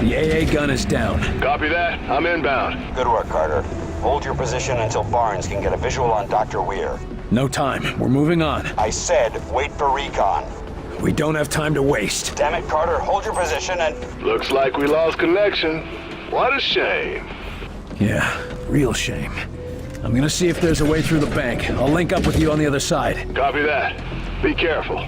The AA gun is down. Copy that. I'm inbound. Good work, Carter. Hold your position until Barnes can get a visual on Dr. Weir. No time. We're moving on. I said wait for recon. We don't have time to waste. Damn it, Carter. Hold your position and... Looks like we lost connection. What a shame. Yeah, real shame. I'm gonna see if there's a way through the bank. I'll link up with you on the other side. Copy that. Be careful.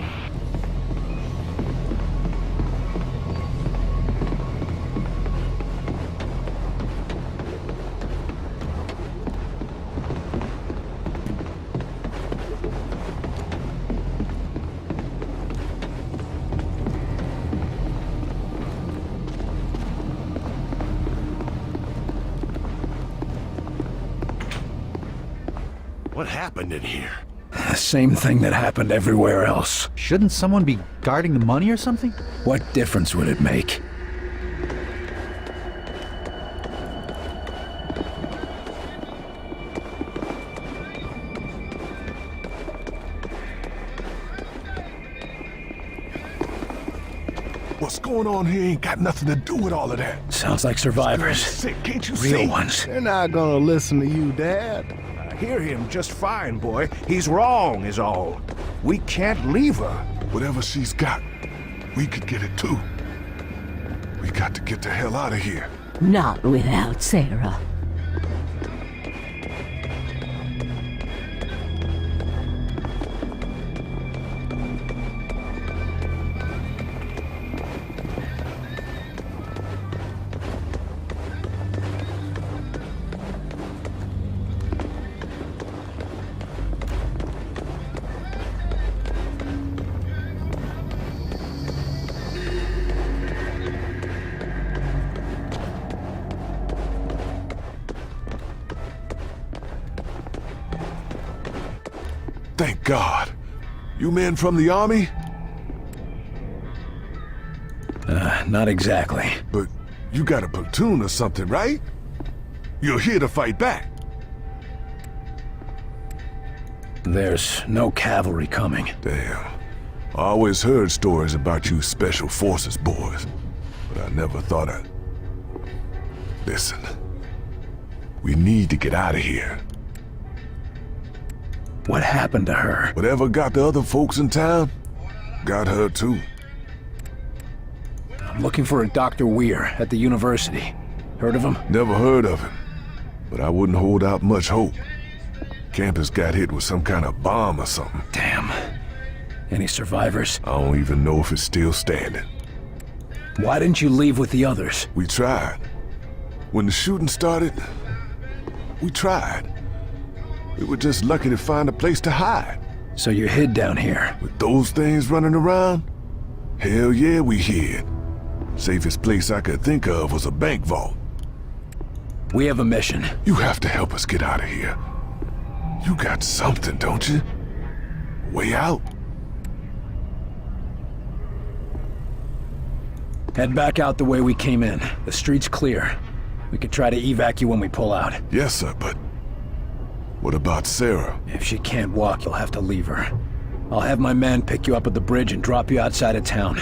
What happened in here? The same thing that happened everywhere else. Shouldn't someone be guarding the money or something? What difference would it make? What's going on here ain't got nothing to do with all of that. Sounds like survivors. Sick, can't you Real see? ones. They're not gonna listen to you, Dad. I hear him just fine, boy. He's wrong is all. We can't leave her. Whatever she's got, we could get it too. We got to get the hell out of here. Not without Sarah. Thank God. You men from the army? Not exactly. But you got a platoon or something, right? You're here to fight back. There's no cavalry coming. Damn. I always heard stories about you special forces boys, but I never thought I'd... Listen. We need to get out of here. What happened to her? Whatever got the other folks in town, got her too. I'm looking for a Dr. Weir at the university. Heard of him? Never heard of him, but I wouldn't hold out much hope. Campus got hit with some kind of bomb or something. Damn. Any survivors? I don't even know if it's still standing. Why didn't you leave with the others? We tried. When the shooting started, we tried. We were just lucky to find a place to hide. So you hid down here? With those things running around? Hell yeah, we hid. Safest place I could think of was a bank vault. We have a mission. You have to help us get out of here. You got something, don't you? Way out? Head back out the way we came in. The street's clear. We could try to evac you when we pull out. Yes, sir, but... what about Sarah? If she can't walk, you'll have to leave her. I'll have my man pick you up at the bridge and drop you outside of town.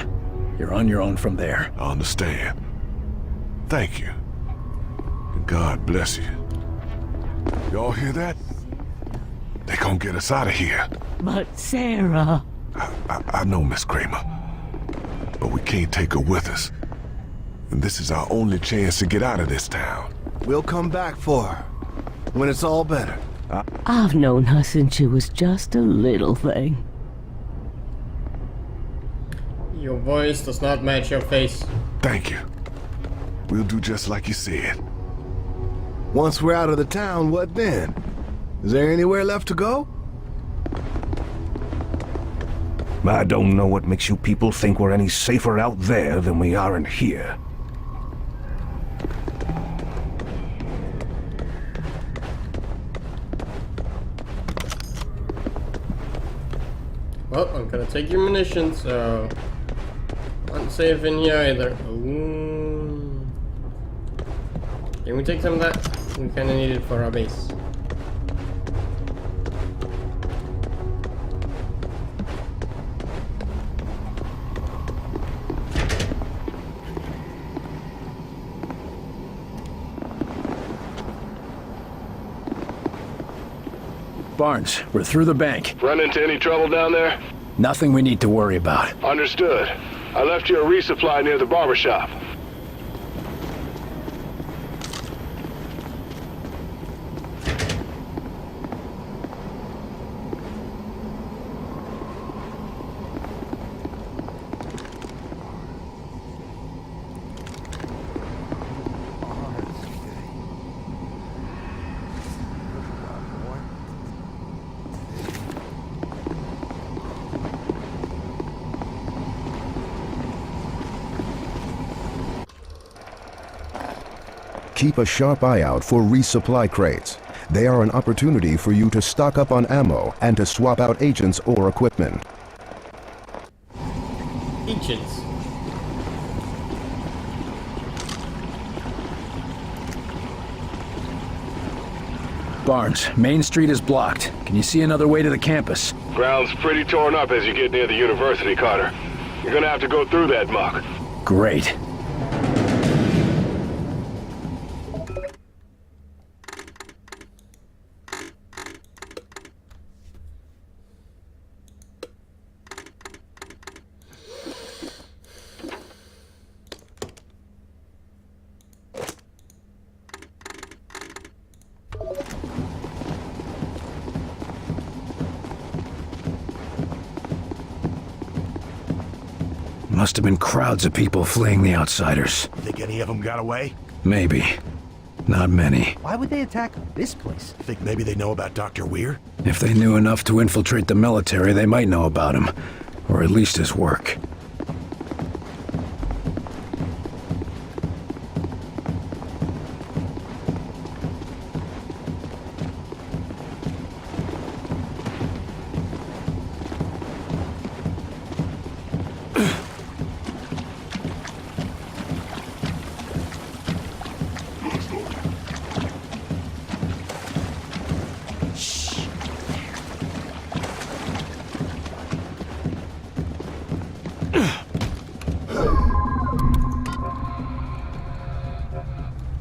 You're on your own from there. I understand. Thank you. And God bless you. Y'all hear that? They gonna get us out of here. But Sarah... I know, Miss Kramer. But we can't take her with us. And this is our only chance to get out of this town. We'll come back for her. When it's all better. I've known her since she was just a little thing. Your voice does not match your face. Thank you. We'll do just like you said. Once we're out of the town, what then? Is there anywhere left to go? I don't know what makes you people think we're any safer out there than we are in here. Well, I'm gonna take your munitions, so... unsafe in here either. Ooh. Can we take some of that? We kinda need it for our base. Barnes, we're through the bank. Run into any trouble down there? Nothing we need to worry about. Understood. I left you a resupply near the barber shop. Keep a sharp eye out for resupply crates. They are an opportunity for you to stock up on ammo and to swap out agents or equipment. Agents. Barnes, Main Street is blocked. Can you see another way to the campus? Ground's pretty torn up as you get near the university, Carter. You're gonna have to go through that muck. Great. Must have been crowds of people fleeing the outsiders. Think any of them got away? Maybe. Not many. Why would they attack this place? Think maybe they know about Dr. Weir? If they knew enough to infiltrate the military, they might know about him. Or at least his work.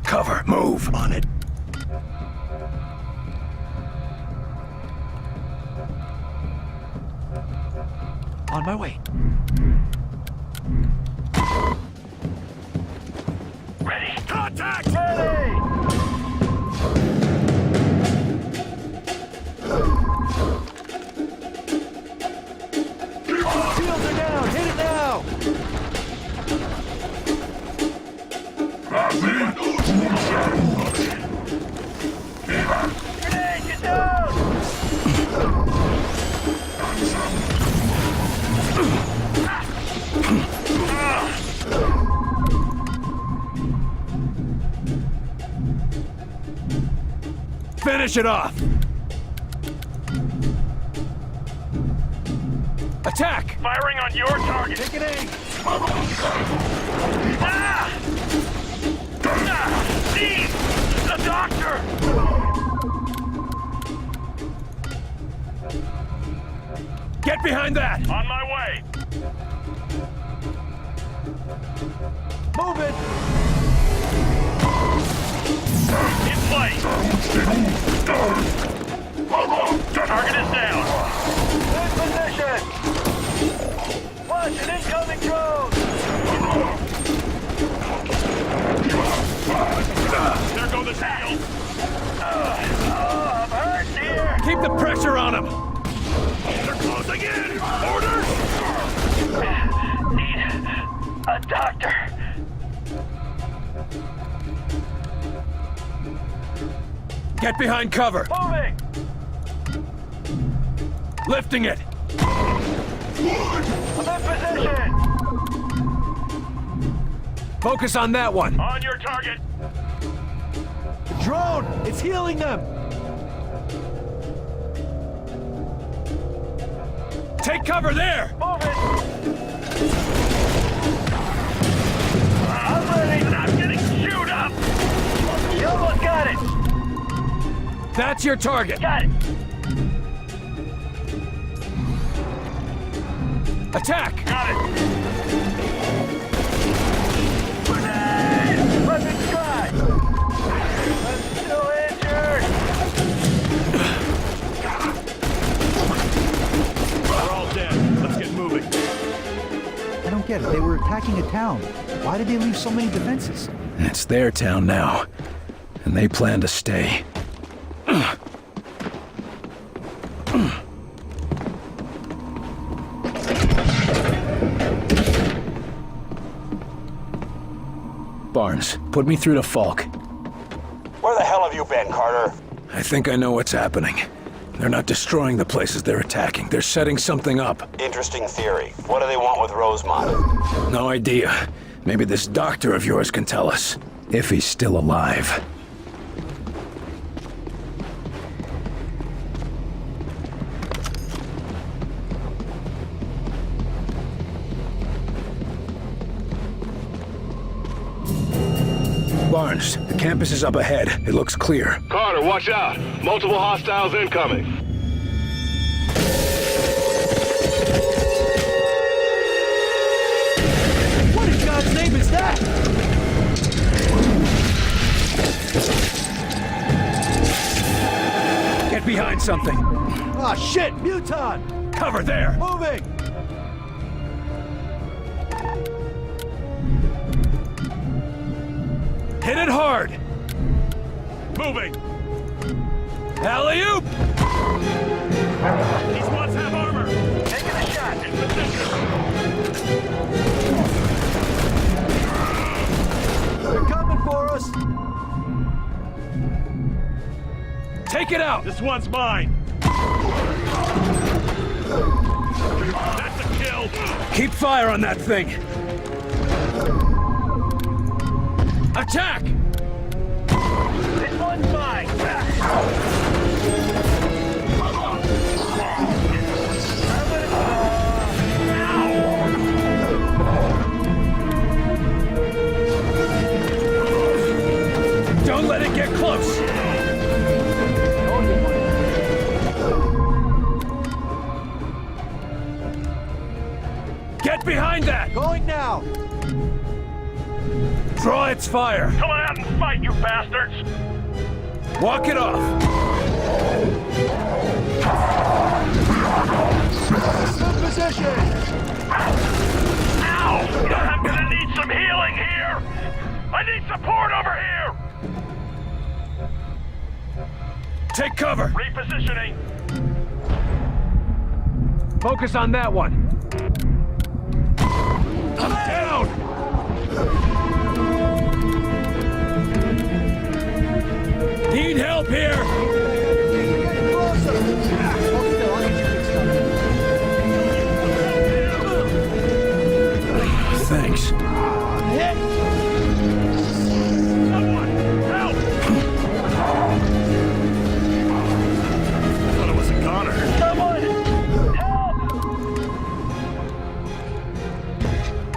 Cover, move on it. On my way. Ready. Contact! Ready! Shields are down! Hit it now! Grenade, get down! Finish it off! Attack! Firing on your target. Take an aim! Ah! Ah! Steve! The doctor! Get behind that! On my way! Move it! In place! Target is down! In position! Watch an incoming drone! There go the shields! I'm hurt here! Keep the pressure on him! They're closing in! Orders! Need a doctor. Get behind cover! Moving! Lifting it! I'm in position! Focus on that one! On your target! The drone! It's healing them! Take cover there! Moving! I'm ready! I'm getting chewed up! You almost got it! That's your target! Got it! Attack! Got it! Grenade! Weapon strike! I'm still injured! We're all dead. Let's get moving. I don't get it. They were attacking a town. Why did they leave so many defenses? It's their town now, and they plan to stay. Barnes, put me through to Falk. Where the hell have you been, Carter? I think I know what's happening. They're not destroying the places they're attacking. They're setting something up. Interesting theory. What do they want with Rosemont? No idea. Maybe this doctor of yours can tell us. If he's still alive. Barnes, the campus is up ahead. It looks clear. Carter, watch out! Multiple hostiles incoming. What in God's name is that? Get behind something. Ah, shit! Muton! Cover there! Moving! Hit it hard! Moving! Alley-oop! These ones have armor! Taking a shot! In position! They're coming for us! Take it out! This one's mine! That's a kill! Keep fire on that thing! Attack! This one's mine! Get behind that! Going now! Draw its fire! Come on out and fight, you bastards! Walk it off! Good position! Ow! I'm gonna need some healing here! I need support over here! Take cover! Repositioning! Focus on that one! Down! Need help here! Thanks. Someone, help! I thought it was a goner. Someone, help!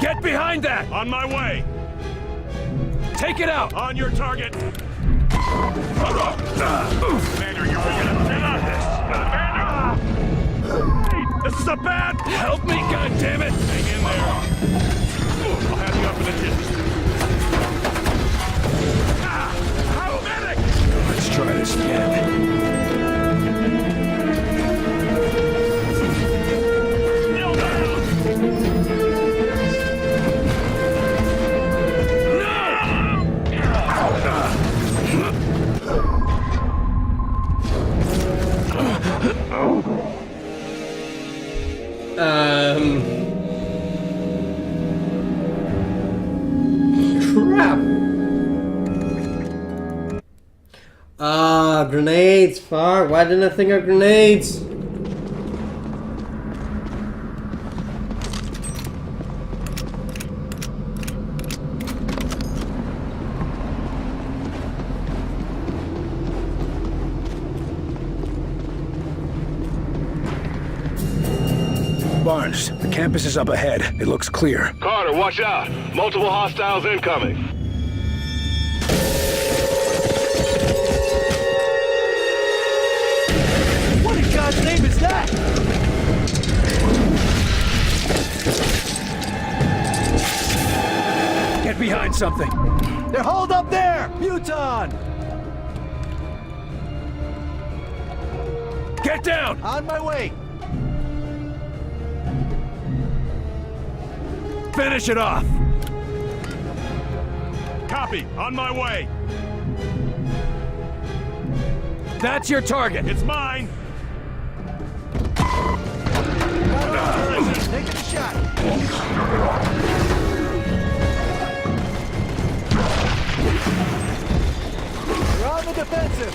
Get behind that! On my way! Take it out! On your target! Commander, you were gonna send us this! Commander! This is a bad... Help me, goddammit! Hang in there. I'll have you up in a distance. Medic! Let's try this again. Still down! Crap. Grenades, fuck. Why didn't I think of grenades? Barnes, the campus is up ahead. It looks clear. Carter, watch out! Multiple hostiles incoming. What in God's name is that? Get behind something. They're holed up there! Muton! Get down! On my way! Finish it off! Copy, on my way! That's your target! It's mine! Taking a shot! We're on the defensive!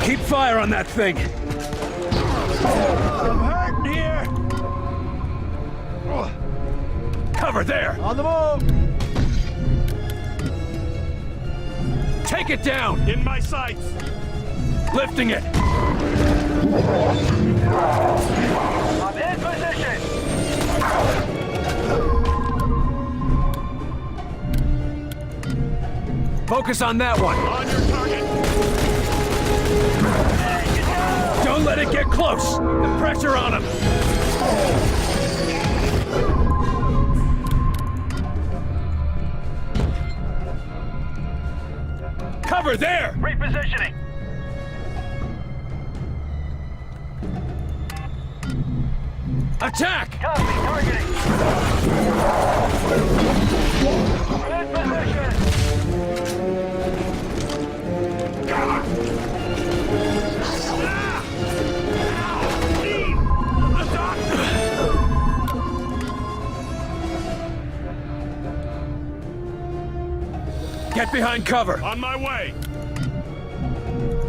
Keep fire on that thing! I'm hurting here! Cover there! On the move! Take it down! In my sights! Lifting it! I'm in position! Focus on that one! On your target! Don't let it get close! The pressure on him! Cover there! Repositioning! Attack! Copy, targeting! In position! Get behind cover! On my way!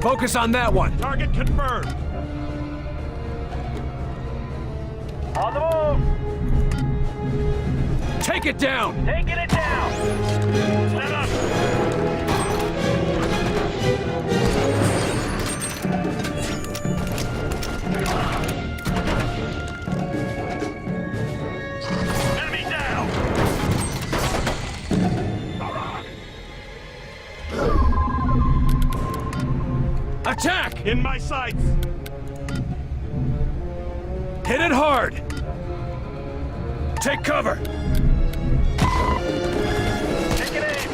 Focus on that one! Target confirmed! On the move! Take it down! Taking it down! Set up! Enemy down! Attack! In my sights! Hit it hard! Take cover! Taking aim!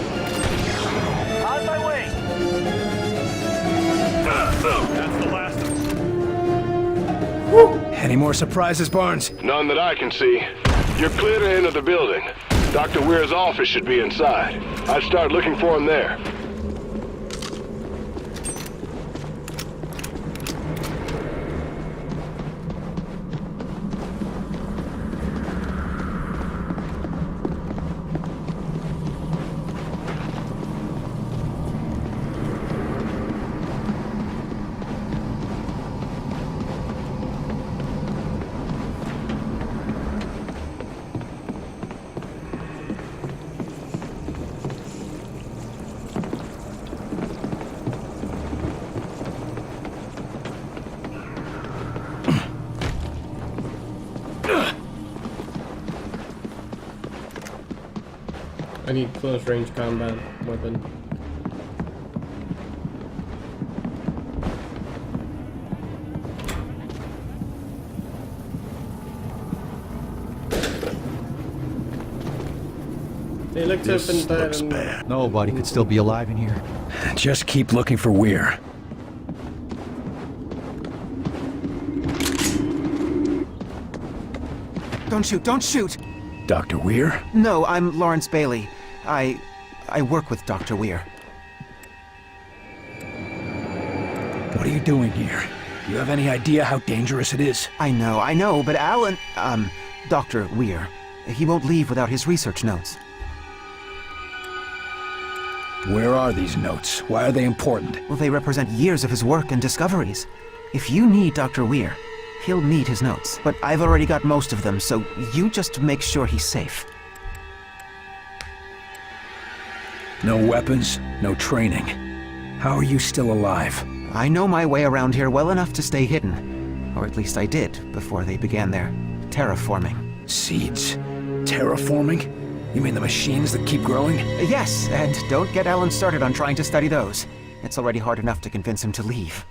On my way! That's the last of them. Any more surprises, Barnes? None that I can see. You're clear to enter the building. Dr. Weir's office should be inside. I'd start looking for him there. I need close range combat weapon. They looked up and died. Nobody could still be alive in here. Just keep looking for Weir. Don't shoot, don't shoot! Dr. Weir? No, I'm Lawrence Bailey. I work with Dr. Weir. What are you doing here? You have any idea how dangerous it is? I know, but Alan... Dr. Weir, he won't leave without his research notes. Where are these notes? Why are they important? Well, they represent years of his work and discoveries. If you need Dr. Weir, he'll need his notes. But I've already got most of them, so you just make sure he's safe. No weapons, no training. How are you still alive? I know my way around here well enough to stay hidden. Or at least I did, before they began their terraforming. Seeds? Terraforming? You mean the machines that keep growing? Yes, and don't get Alan started on trying to study those. It's already hard enough to convince him to leave.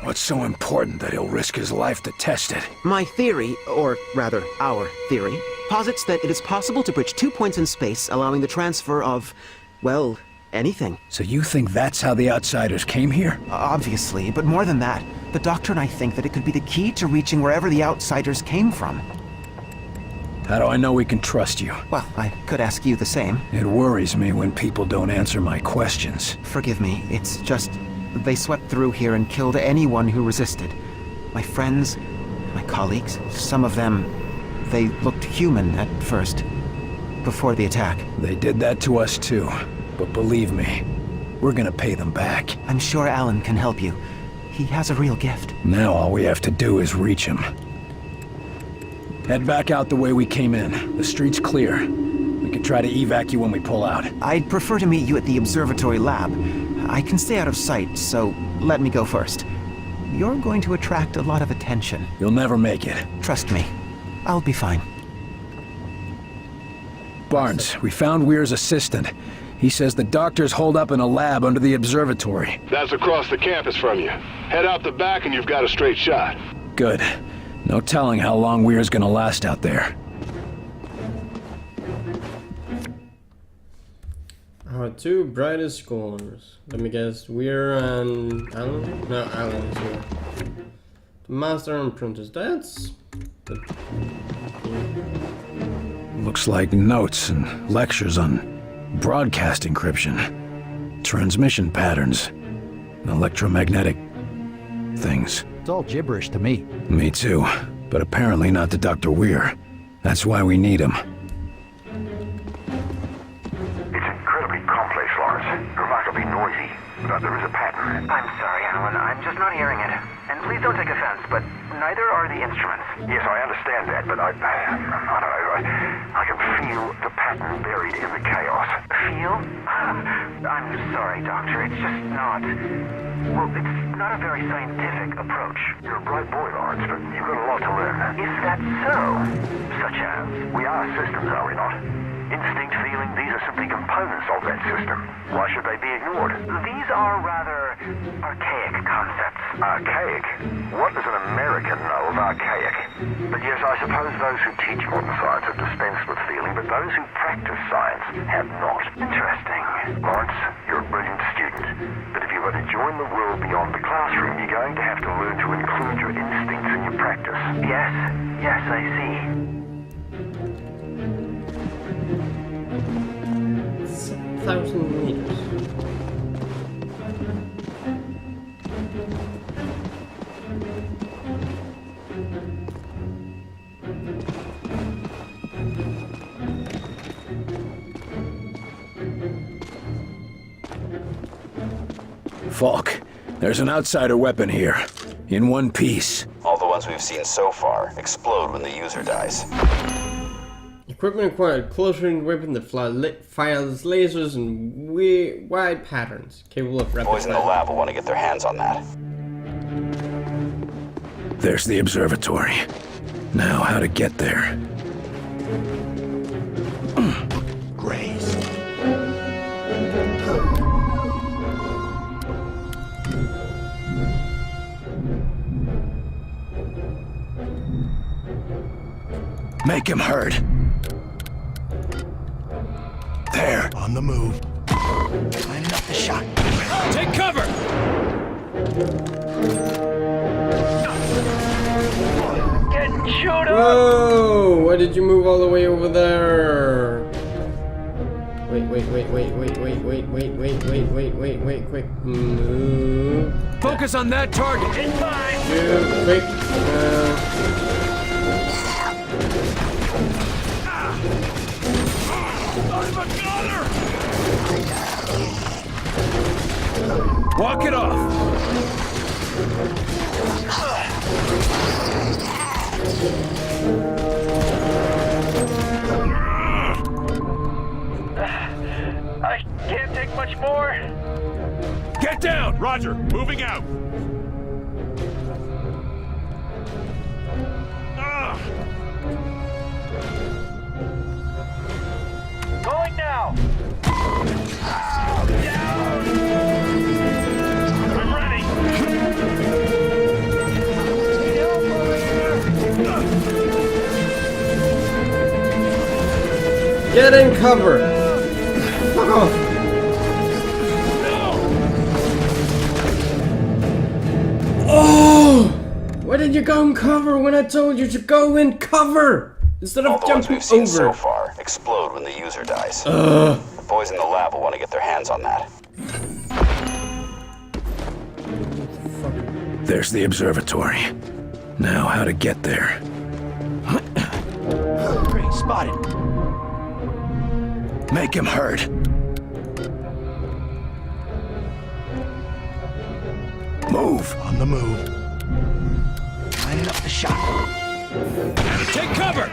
What's so important that he'll risk his life to test it? My theory, or rather, our theory, posits that it is possible to bridge 2 points in space, allowing the transfer of, well, anything. So you think that's how the Outsiders came here? Obviously, but more than that, the Doctor and I think that it could be the key to reaching wherever the Outsiders came from. How do I know we can trust you? Well, I could ask you the same. It worries me when people don't answer my questions. Forgive me, it's just... they swept through here and killed anyone who resisted. My friends, my colleagues, some of them... they looked human at first. Before the attack. They did that to us too. But believe me, we're gonna pay them back. I'm sure Alan can help you. He has a real gift. Now all we have to do is reach him. Head back out the way we came in. The street's clear. We can try to evac you when we pull out. I'd prefer to meet you at the observatory lab. I can stay out of sight, so let me go first. You're going to attract a lot of attention. You'll never make it. Trust me. I'll be fine. Barnes, we found Weir's assistant. He says the doctors hold up in a lab under the observatory. That's across the campus from you. Head out the back and you've got a straight shot. Good. No telling how long Weir's gonna last out there. Our two brightest scores. Let me guess, Weir and Alan? No, Alan is here. The Master and Apprentice. That's... Looks like notes and lectures on broadcast encryption, transmission patterns, electromagnetic things. It's all gibberish to me. Me too, but apparently not to Dr. Weir. That's why we need him. It's incredibly complex, Lawrence. Remarkably noisy, but there is a pattern. I'm sorry, Alan. I'm just not hearing it. And please don't take offense, but neither are the instruments. Yes, I understand that, but I don't know. I can feel the pattern buried in the chaos. Feel? I'm sorry, Doctor. It's just not... well, it's not a very scientific approach. You're a bright boy, Lawrence, but you've got a lot to learn. Is that so? Such as? We are systems, are we not? Instinct, feeling, these are simply components of that system. Why should they be ignored? These are rather archaic concepts. Archaic? What does an American know of archaic? But yes, I suppose those who teach modern science have dispensed with feeling, but those who practice science have not. Interesting. Lawrence, you're a brilliant student, but if you're going to join the world beyond the classroom, you're going to have to learn to include your instincts in your practice. Yes, I see. 1,000 meters. Falk, there's an outsider weapon here. In one piece. All the ones we've seen so far explode when the user dies. Equipment acquired. Close-range weapon that fires lasers in wide patterns. Capable of rapid Boys in the lab will want to get their hands on that. There's the observatory. Now, how to get there? Grace. Make him hurt. There. On the move. Lining up the shot. Take cover! Getting chewed up! Whoa! Why did you move all the way over there? Wait, quick. Move. Focus on that target! It's mine! Move, quick. I'm a gunner! Walk it off! I can't take much more. Get down! Roger, moving out. Going now. Down. I'm ready. Help over here. Get in cover! Fuck off! Oh! Why did you go in cover when I told you to go in cover? Instead of All the ones jumping we've seen over. so far explode when the user dies. The boys in the lab will want to get their hands on that. There's the observatory. Now, how to get there? Great, spotted. Make him hurt. Move. On the move. Lining up the shot. Take cover!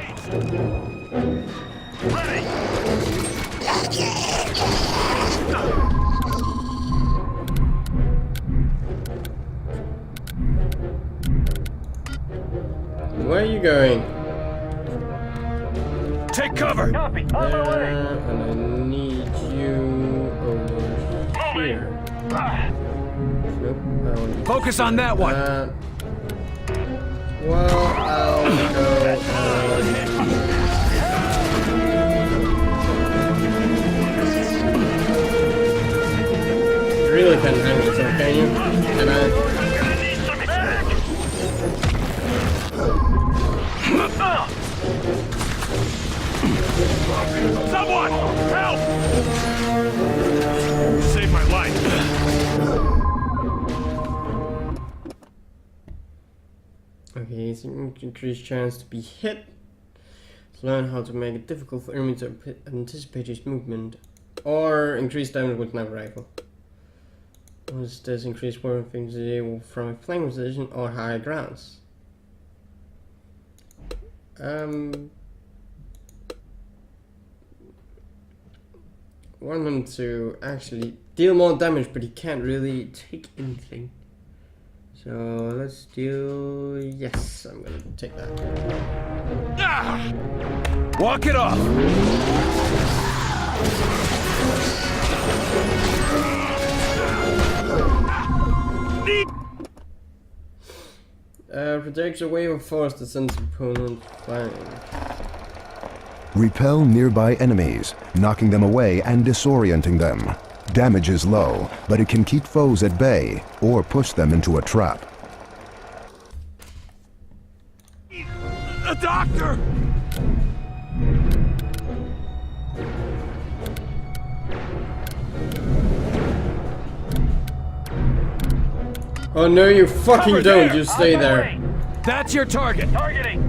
Ready. Where are you going? Take cover! Copy. On my way. And I need you over here. Nope. I want Focus on that one! Well, I'll go. You really can't handle yourself, can you? Can I? Someone! Help! Save my life. Okay, it's an increased chance to be hit. Learn how to make it difficult for enemies to anticipate his movement. Or increase damage with sniper rifle. Was this increased weapon things from a flank position or high grounds? Want him to actually deal more damage, but he can't really take anything. So let's do... yes, I'm gonna take that. Walk it off! Projects a wave of force that sends opponent flying. Repel nearby enemies, knocking them away and disorienting them. Damage is low, but it can keep foes at bay or push them into a trap. The doctor! Oh no, you fucking don't! You stay there. That's your target. Targeting.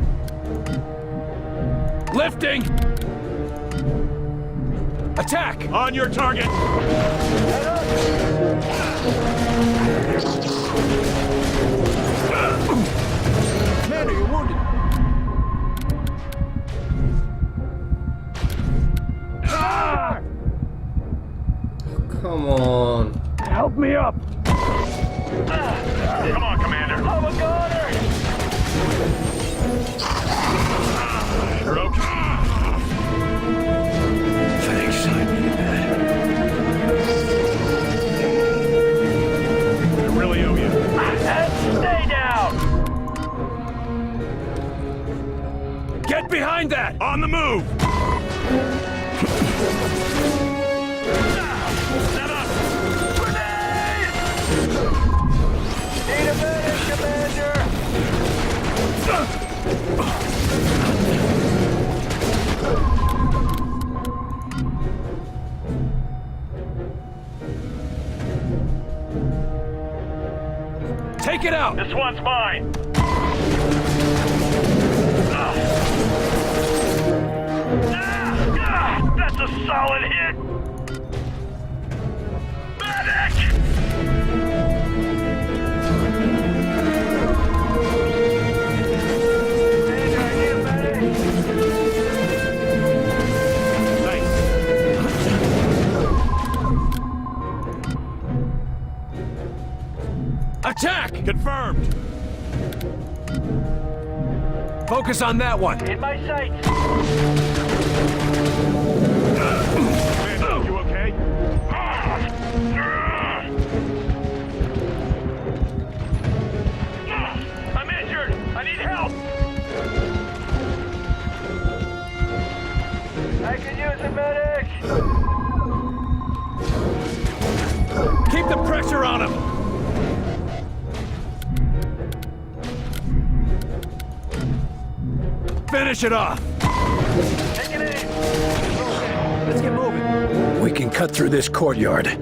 Lifting. Attack on your target. Commander, you're wounded. Ah! Come on. Help me up. Come on, Commander. I'm a goner. You're okay. Thanks, I needed that. I really owe you. Stay down. Get behind that. On the move. Set up. Grenade! Need a medic, Commander! Take it out! This one's mine! That's a solid hit! Medic! Attack! Confirmed! Focus on that one! In my sights! Man, you okay? I'm injured! I need help! I could use a medic! Keep the pressure on him! Finish it off! Take it in! Let's get moving. We can cut through this courtyard.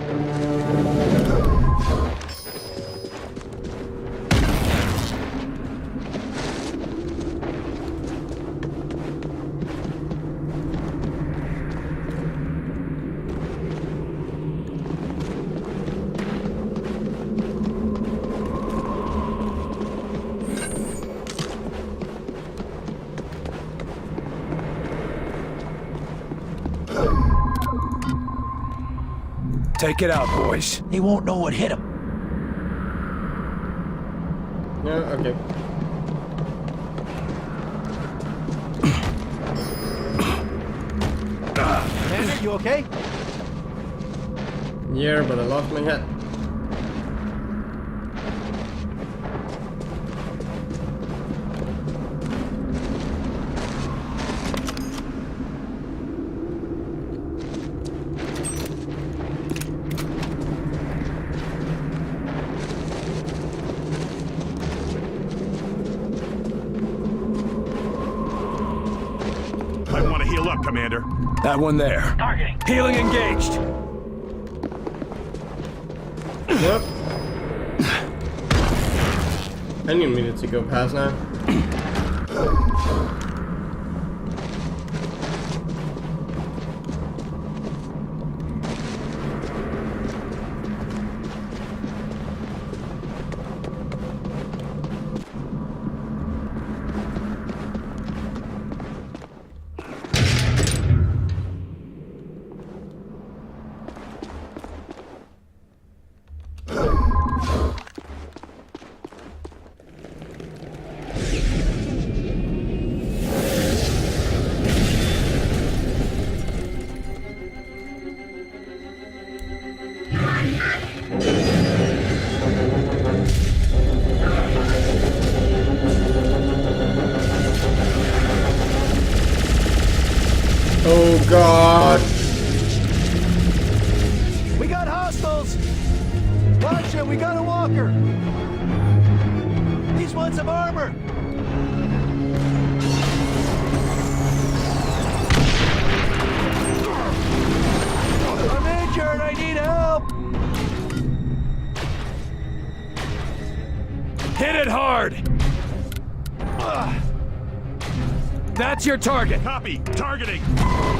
Take it out, boys. He won't know what hit him. Yeah, okay. Commander, you okay? Yeah, but I lost my hat. Heal up, Commander. That one there. Targeting. Healing engaged. Yep. I need a minute to go past now. God. We got hostiles! Watch it, we got a walker! These ones have armor! I'm injured, I need help! Hit it hard! That's your target. Copy. Targeting.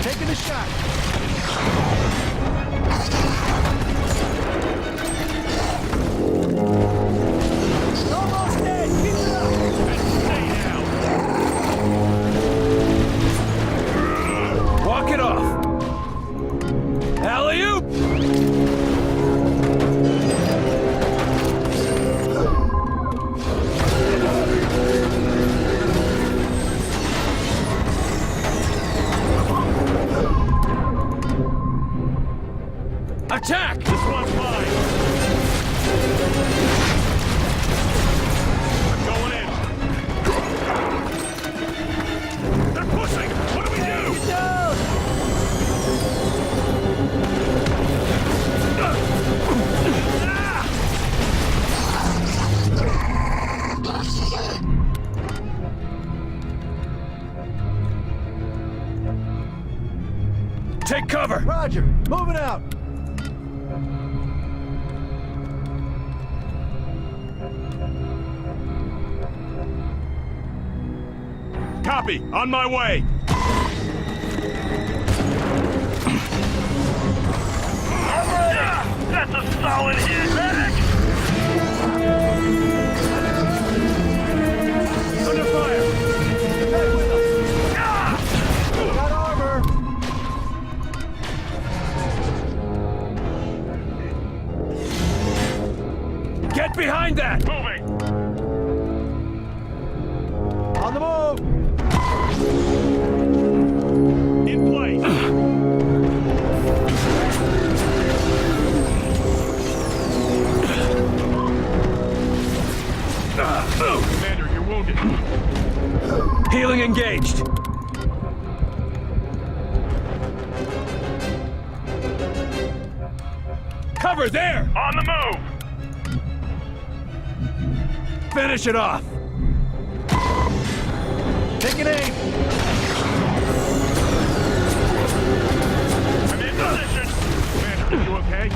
Taking a shot. Almost dead! Keep it up! Stay down. Walk it off. Alley-oop! Attack! This one's mine. I'm going in. They're pushing. What do we do? Get down! Take cover! Roger, moving out! Copy. On my way. I'm ready! That's a solid hit, medic! Under fire! Stay with us! Got armor! Get behind that! Moving! On the move! In place. Commander, you're wounded. Healing engaged. Cover there! On the move! Finish it off! Taking aim! I'm in position! Commander, are you okay?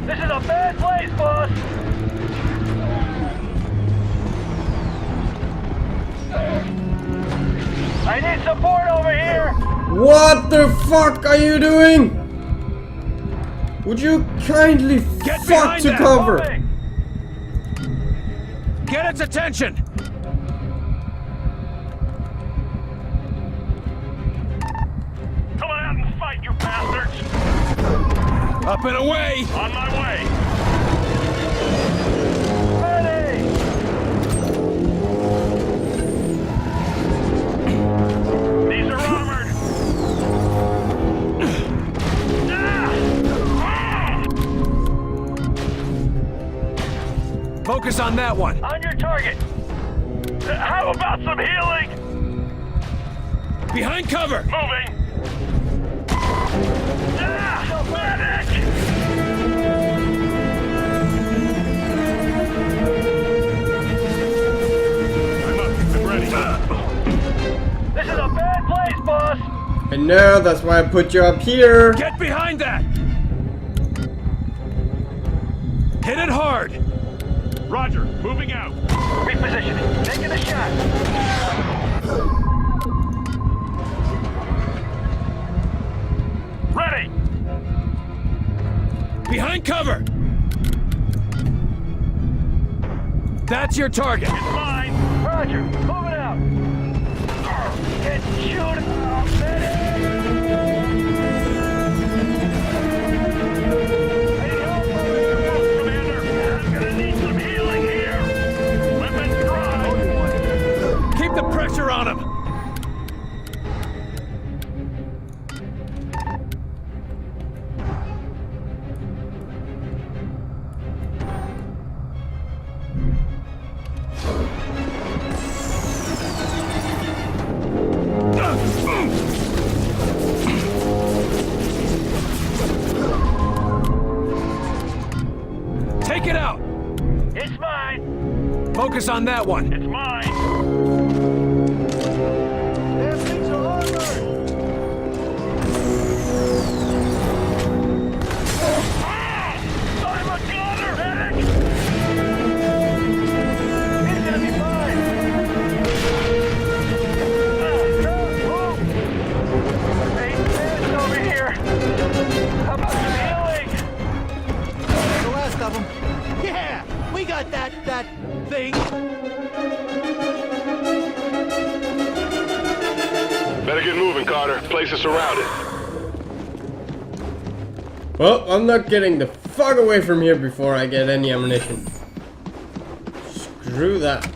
This is a bad place, boss! I need support over here! What the fuck are you doing? Would you kindly Get fuck behind to that. cover? Moving. Get its attention! Come on out and fight, you bastards! Up and away! On my way! Ready! These are armored! Focus on that one! On your target! How about some healing? Behind cover! Moving! Medic! I'm up. I'm ready. This is a bad place, boss! I know, that's why I put you up here. Get behind that! Hit it hard! Roger. Moving out. Repositioning. Taking a shot. Ready! Behind cover! That's your target! It's mine! Roger! Moving out! Get shoot! Medic! Commander! I'm gonna need some healing here! Weapons dry! Keep the pressure on him! on that one. It's mine. Damn things are armored. I'm a gunner, medic. He's gonna be fine. Hey, it's over here. How about some healing? The last of them. Yeah, we got that thing. Better get moving, Carter. Place is surrounded. Well, I'm not getting the fuck away from here before I get any ammunition. Screw that.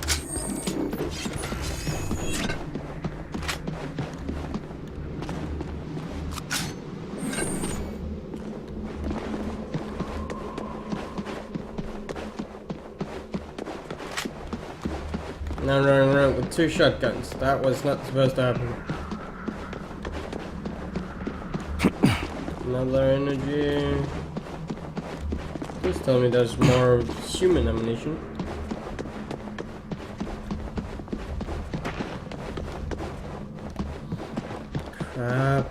Now I'm running around with 2 shotguns. That was not supposed to happen. Another energy. Please tell me there's more human ammunition. Crap.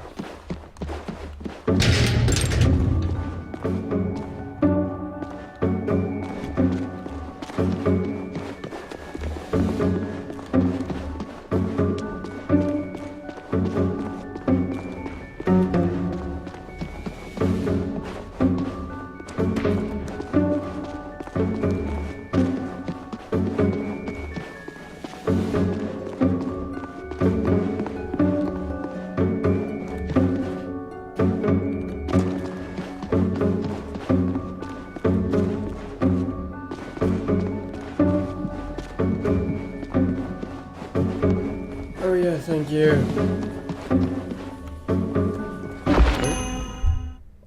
Oh yeah, thank you.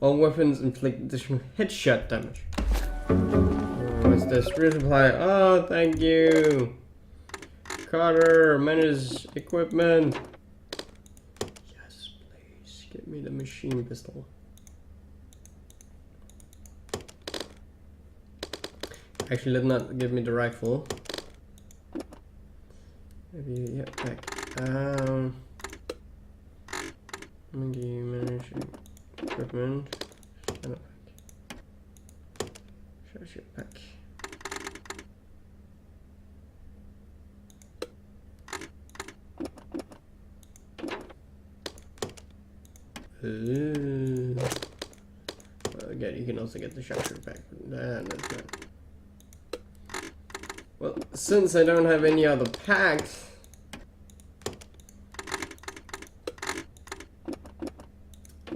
All weapons inflict additional headshot damage. What's this? Resupply. Oh, thank you. Carter, manage equipment. Yes, please. Get me the machine pistol. Actually, let not give me the rifle. Maybe, yeah, back. Manage equipment. Stand up back. Charge it back. Again, you can also get the sharpshooter back. That's not. Well, since I don't have any other packs,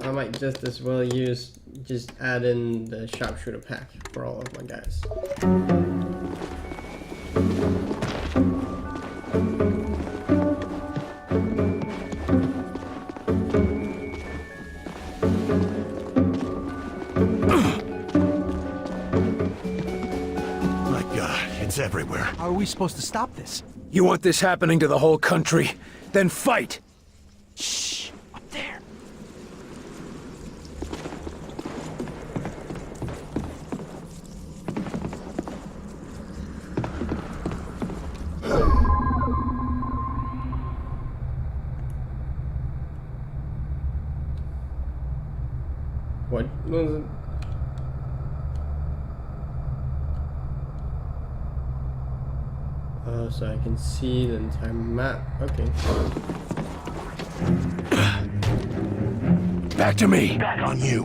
I might just as well just add in the sharpshooter pack for all of my guys. It's everywhere. How are we supposed to stop this? You want this happening to the whole country? Then fight! Shh! Up there! What was it? Oh, so I can see the entire map. Okay. Back to me. Back on you.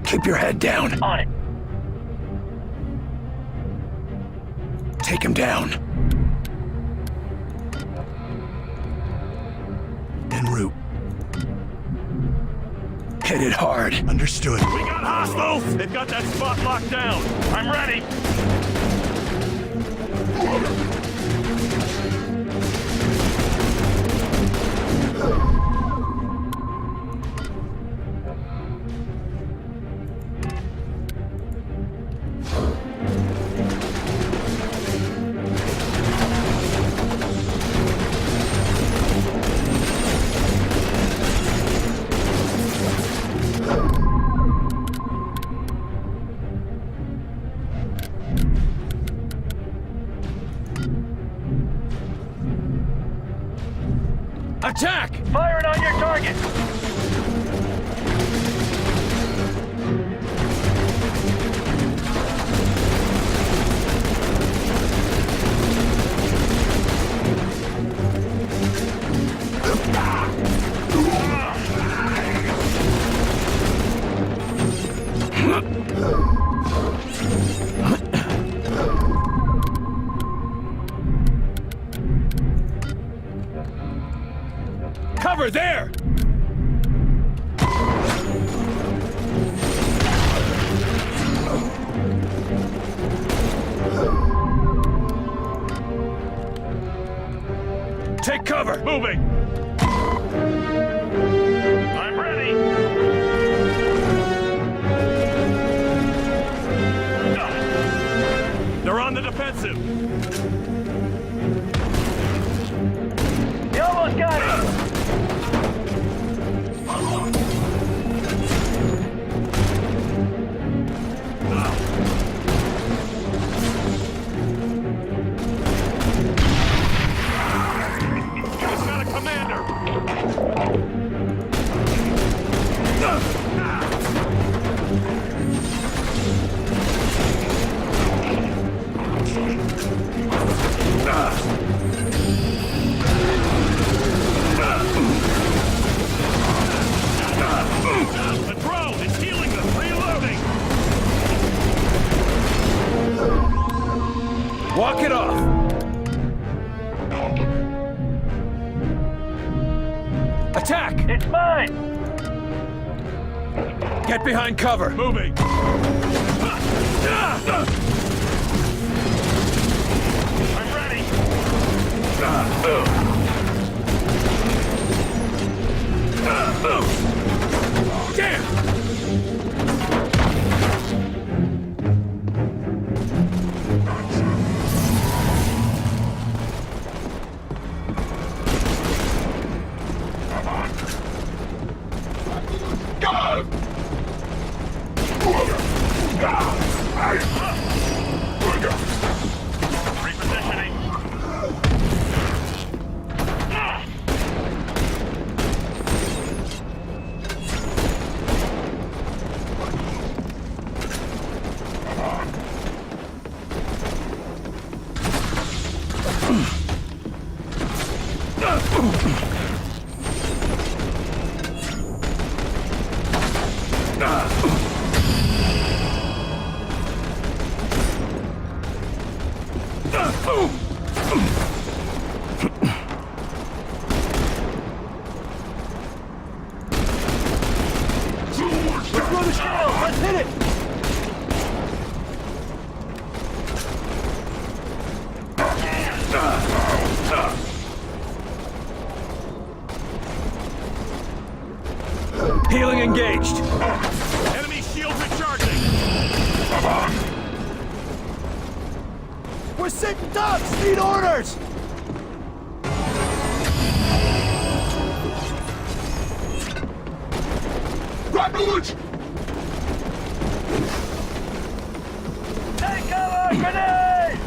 Keep your head down. On it. Take him down. En route. Hit it hard. Understood. We got hostiles! They've got that spot locked down. I'm ready. Attack! Firing on your target! Cover there! Take cover! Moving! I'm ready! They're on the defensive! You almost got it! It's not a commander! The drone is healing them! Reloading! Walk it off! Attack! It's mine! Get behind cover! Moving! I'm ready! Damn! Through the shield! Let's hit it! Healing engaged! Enemy shield recharging! We're sitting ducks! Need orders! Take cover! Grenade!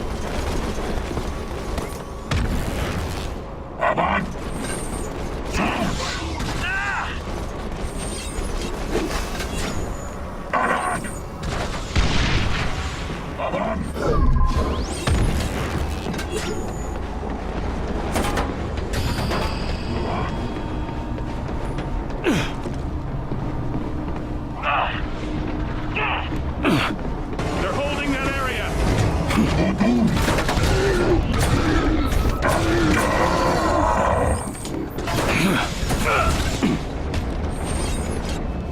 They're holding that area!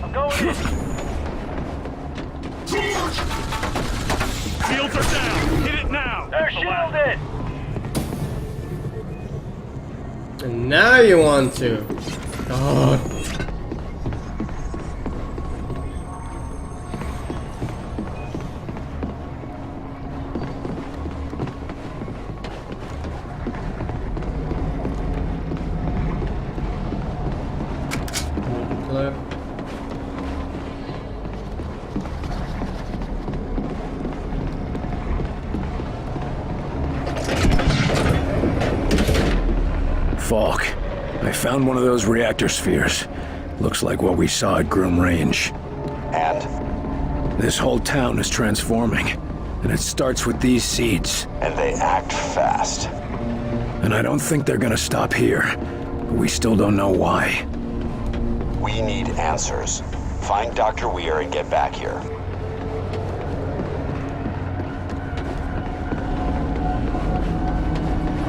I'm going in! Shields are down! Hit it now! They're shielded! And now you want to. God. Hello. Falk, I found one of those reactor spheres. Looks like what we saw at Groom Range. And? This whole town is transforming, and it starts with these seeds. And they act fast. And I don't think they're gonna stop here, but we still don't know why. We need answers. Find Dr. Weir and get back here.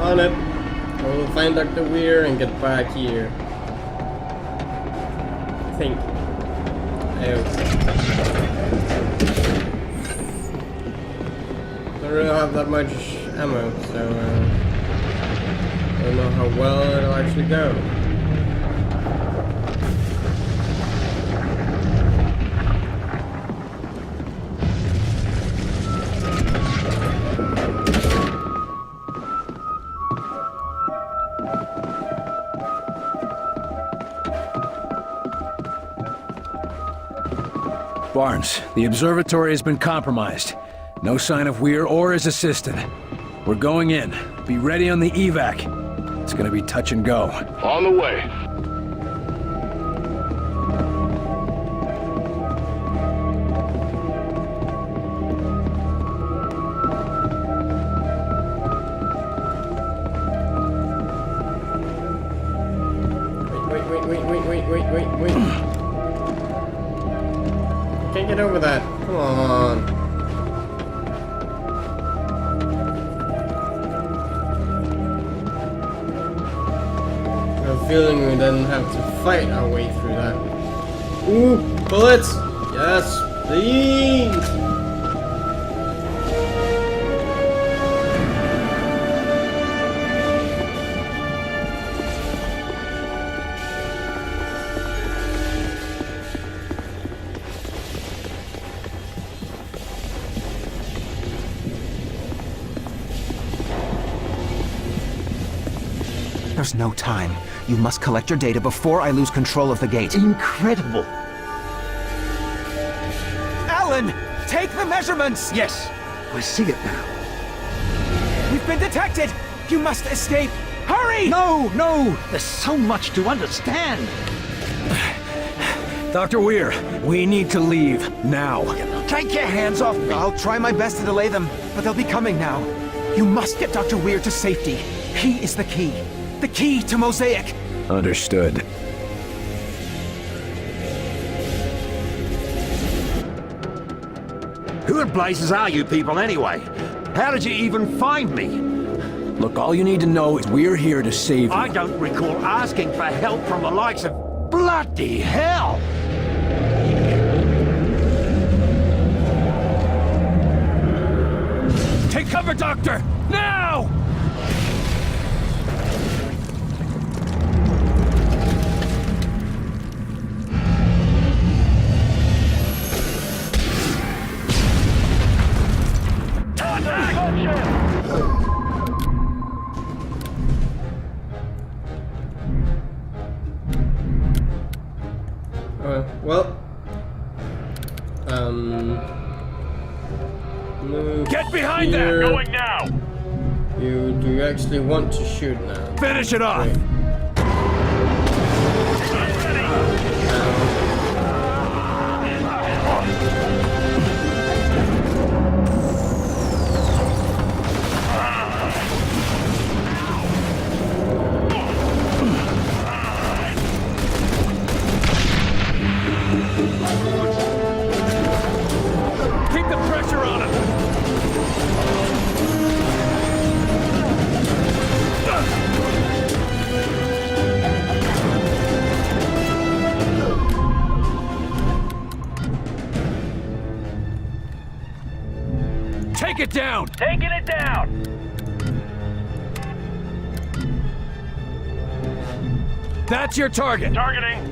On it. I will find Dr. Weir and get back here. I think. I don't really have that much ammo, so I don't know how well it'll actually go. Barnes, the observatory has been compromised. No sign of Weir or his assistant. We're going in. Be ready on the evac. It's gonna be touch and go. On the way. Wait. Can't get over that. Come on. I have a feeling we then have to fight our way through that. Ooh, bullets! Yes, please! There's no time. You must collect your data before I lose control of the gate. Incredible. Alan! Take the measurements! Yes, I see it now. We've been detected! You must escape! Hurry! No! There's so much to understand. Dr. Weir, we need to leave now. Take your hands off me. I'll try my best to delay them, but they'll be coming now. You must get Dr. Weir to safety. He is the key. The key to Mosaic! Understood. Who in blazes are you people anyway? How did you even find me? Look, all you need to know is we're here to save you. I don't recall asking for help from the likes of... Bloody hell! Take cover, Doctor! Now! Get behind there! Going now! Do you actually want to shoot now? Finish it off! Great. Keep the pressure on him! Take it down! Taking it down! That's your target! Targeting!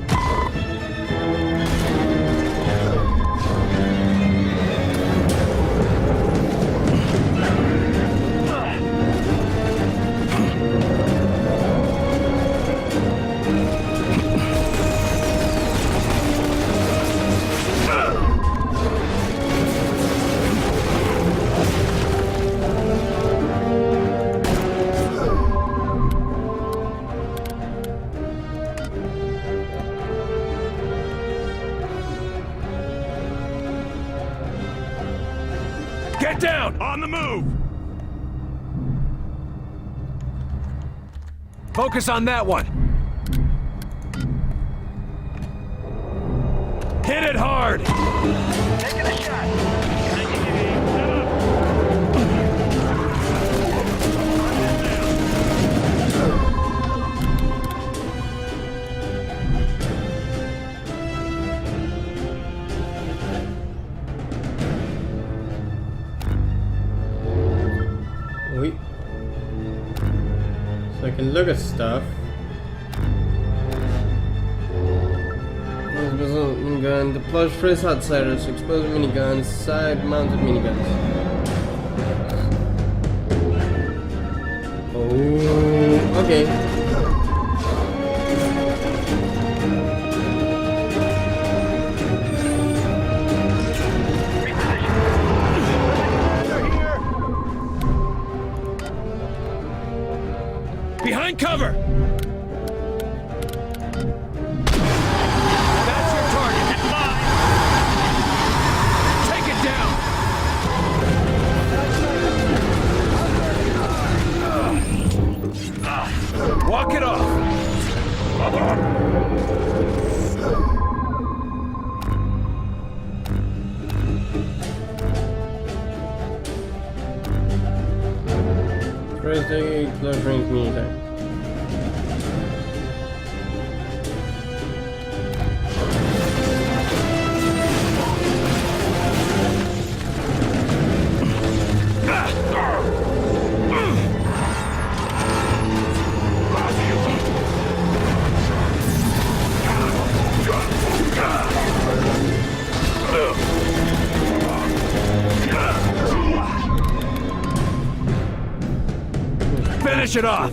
Get down! On the move! Focus on that one. Hit it hard! Taking a shot. Taking it in. Set up. Wait. So I can look at stuff. Minigun, deploys fresh outsiders, explosive miniguns, side-mounted miniguns. Oh, okay. Behind cover! That's your target. It's mine. Take it down. Walk it off. First day, close range meter. Finish it off.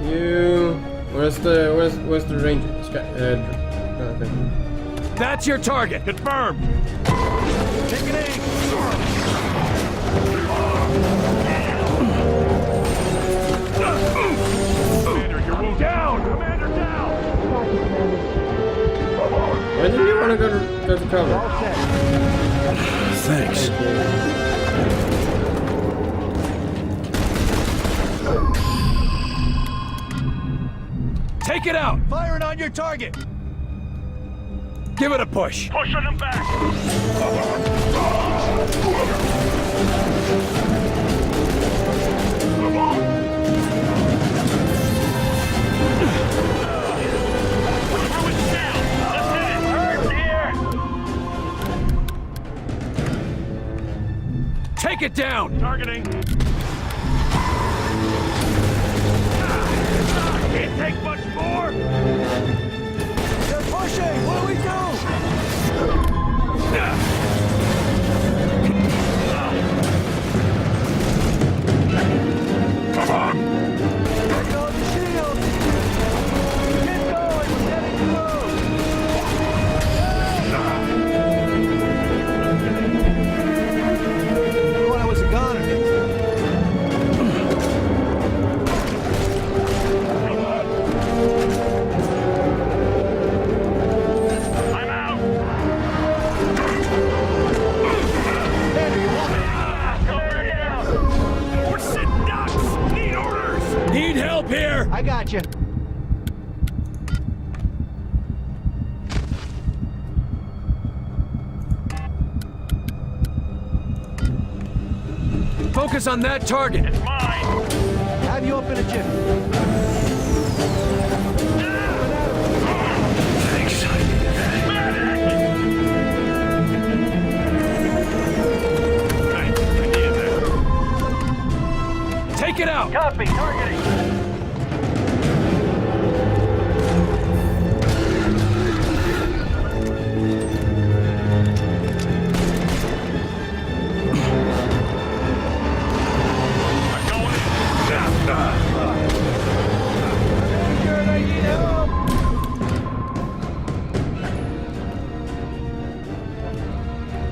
You. Where's the range? That's your target. Confirmed. Take it in. Commander, you're wounded. Down! Commander, down! Why didn't you want to go to cover? Thanks. Take it out! Firing on your target. Give it a push. Pushing them back. Take it down! Targeting. Can't take much more. They're pushing. What do we do? Take out the shield. Get going. We're getting through. Thought I was a goner. Need help here! I got you. Focus on that target! It's mine! Have you up in a jiffy. Thanks. Take it out! Copy. Targeting.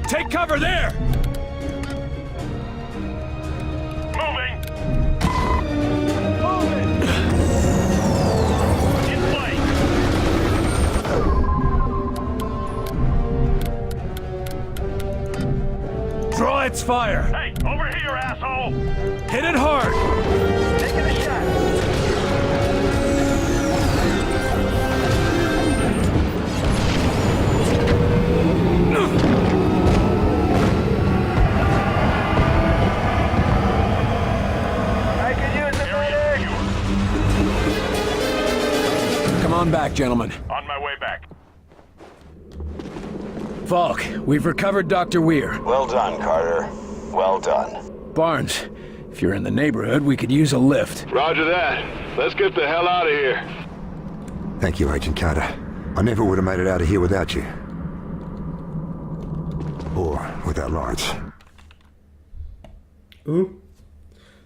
Take cover there! Moving. In play. Shots fire! Hey, over here, asshole! Hit it hard! Taking a shot. I could use a medic! Come on back, gentlemen. On my way back. Falk, we've recovered Dr. Weir. Well done, Carter. Well done. Barnes, if you're in the neighborhood, we could use a lift. Roger that. Let's get the hell out of here. Thank you, Agent Carter. I never would have made it out of here without you. Or without Lawrence. Ooh.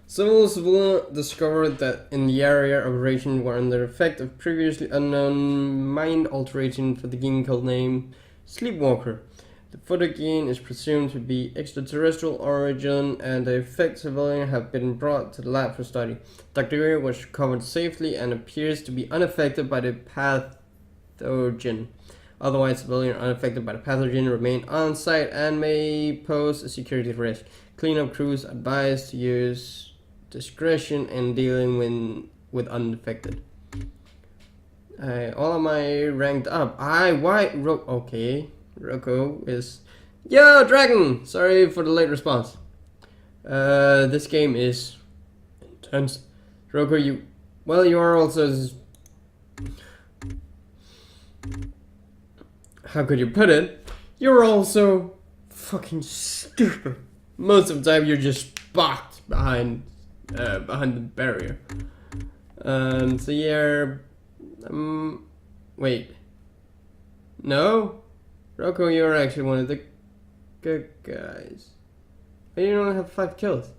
Civil discovered that in the area operation were under effect of previously unknown mind alteration for the gene code name Sleepwalker. The photogene is presumed to be extraterrestrial origin, and the affected civilian have been brought to the lab for study. Dr. Weir was recovered safely and appears to be unaffected by the pathogen. Otherwise, civilians unaffected by the pathogen remain on site and may pose a security risk. Cleanup crews advised to use discretion in dealing with unaffected. All of my ranked up. Okay. Rocco is... Yo, Dragon! Sorry for the late response. This game is intense. Rocco, you are also... How could you put it? You're also fucking stupid. Most of the time you're just boxed behind the barrier. So yeah... wait. No? Rocco, you're actually one of the good guys. But you don't have 5 kills.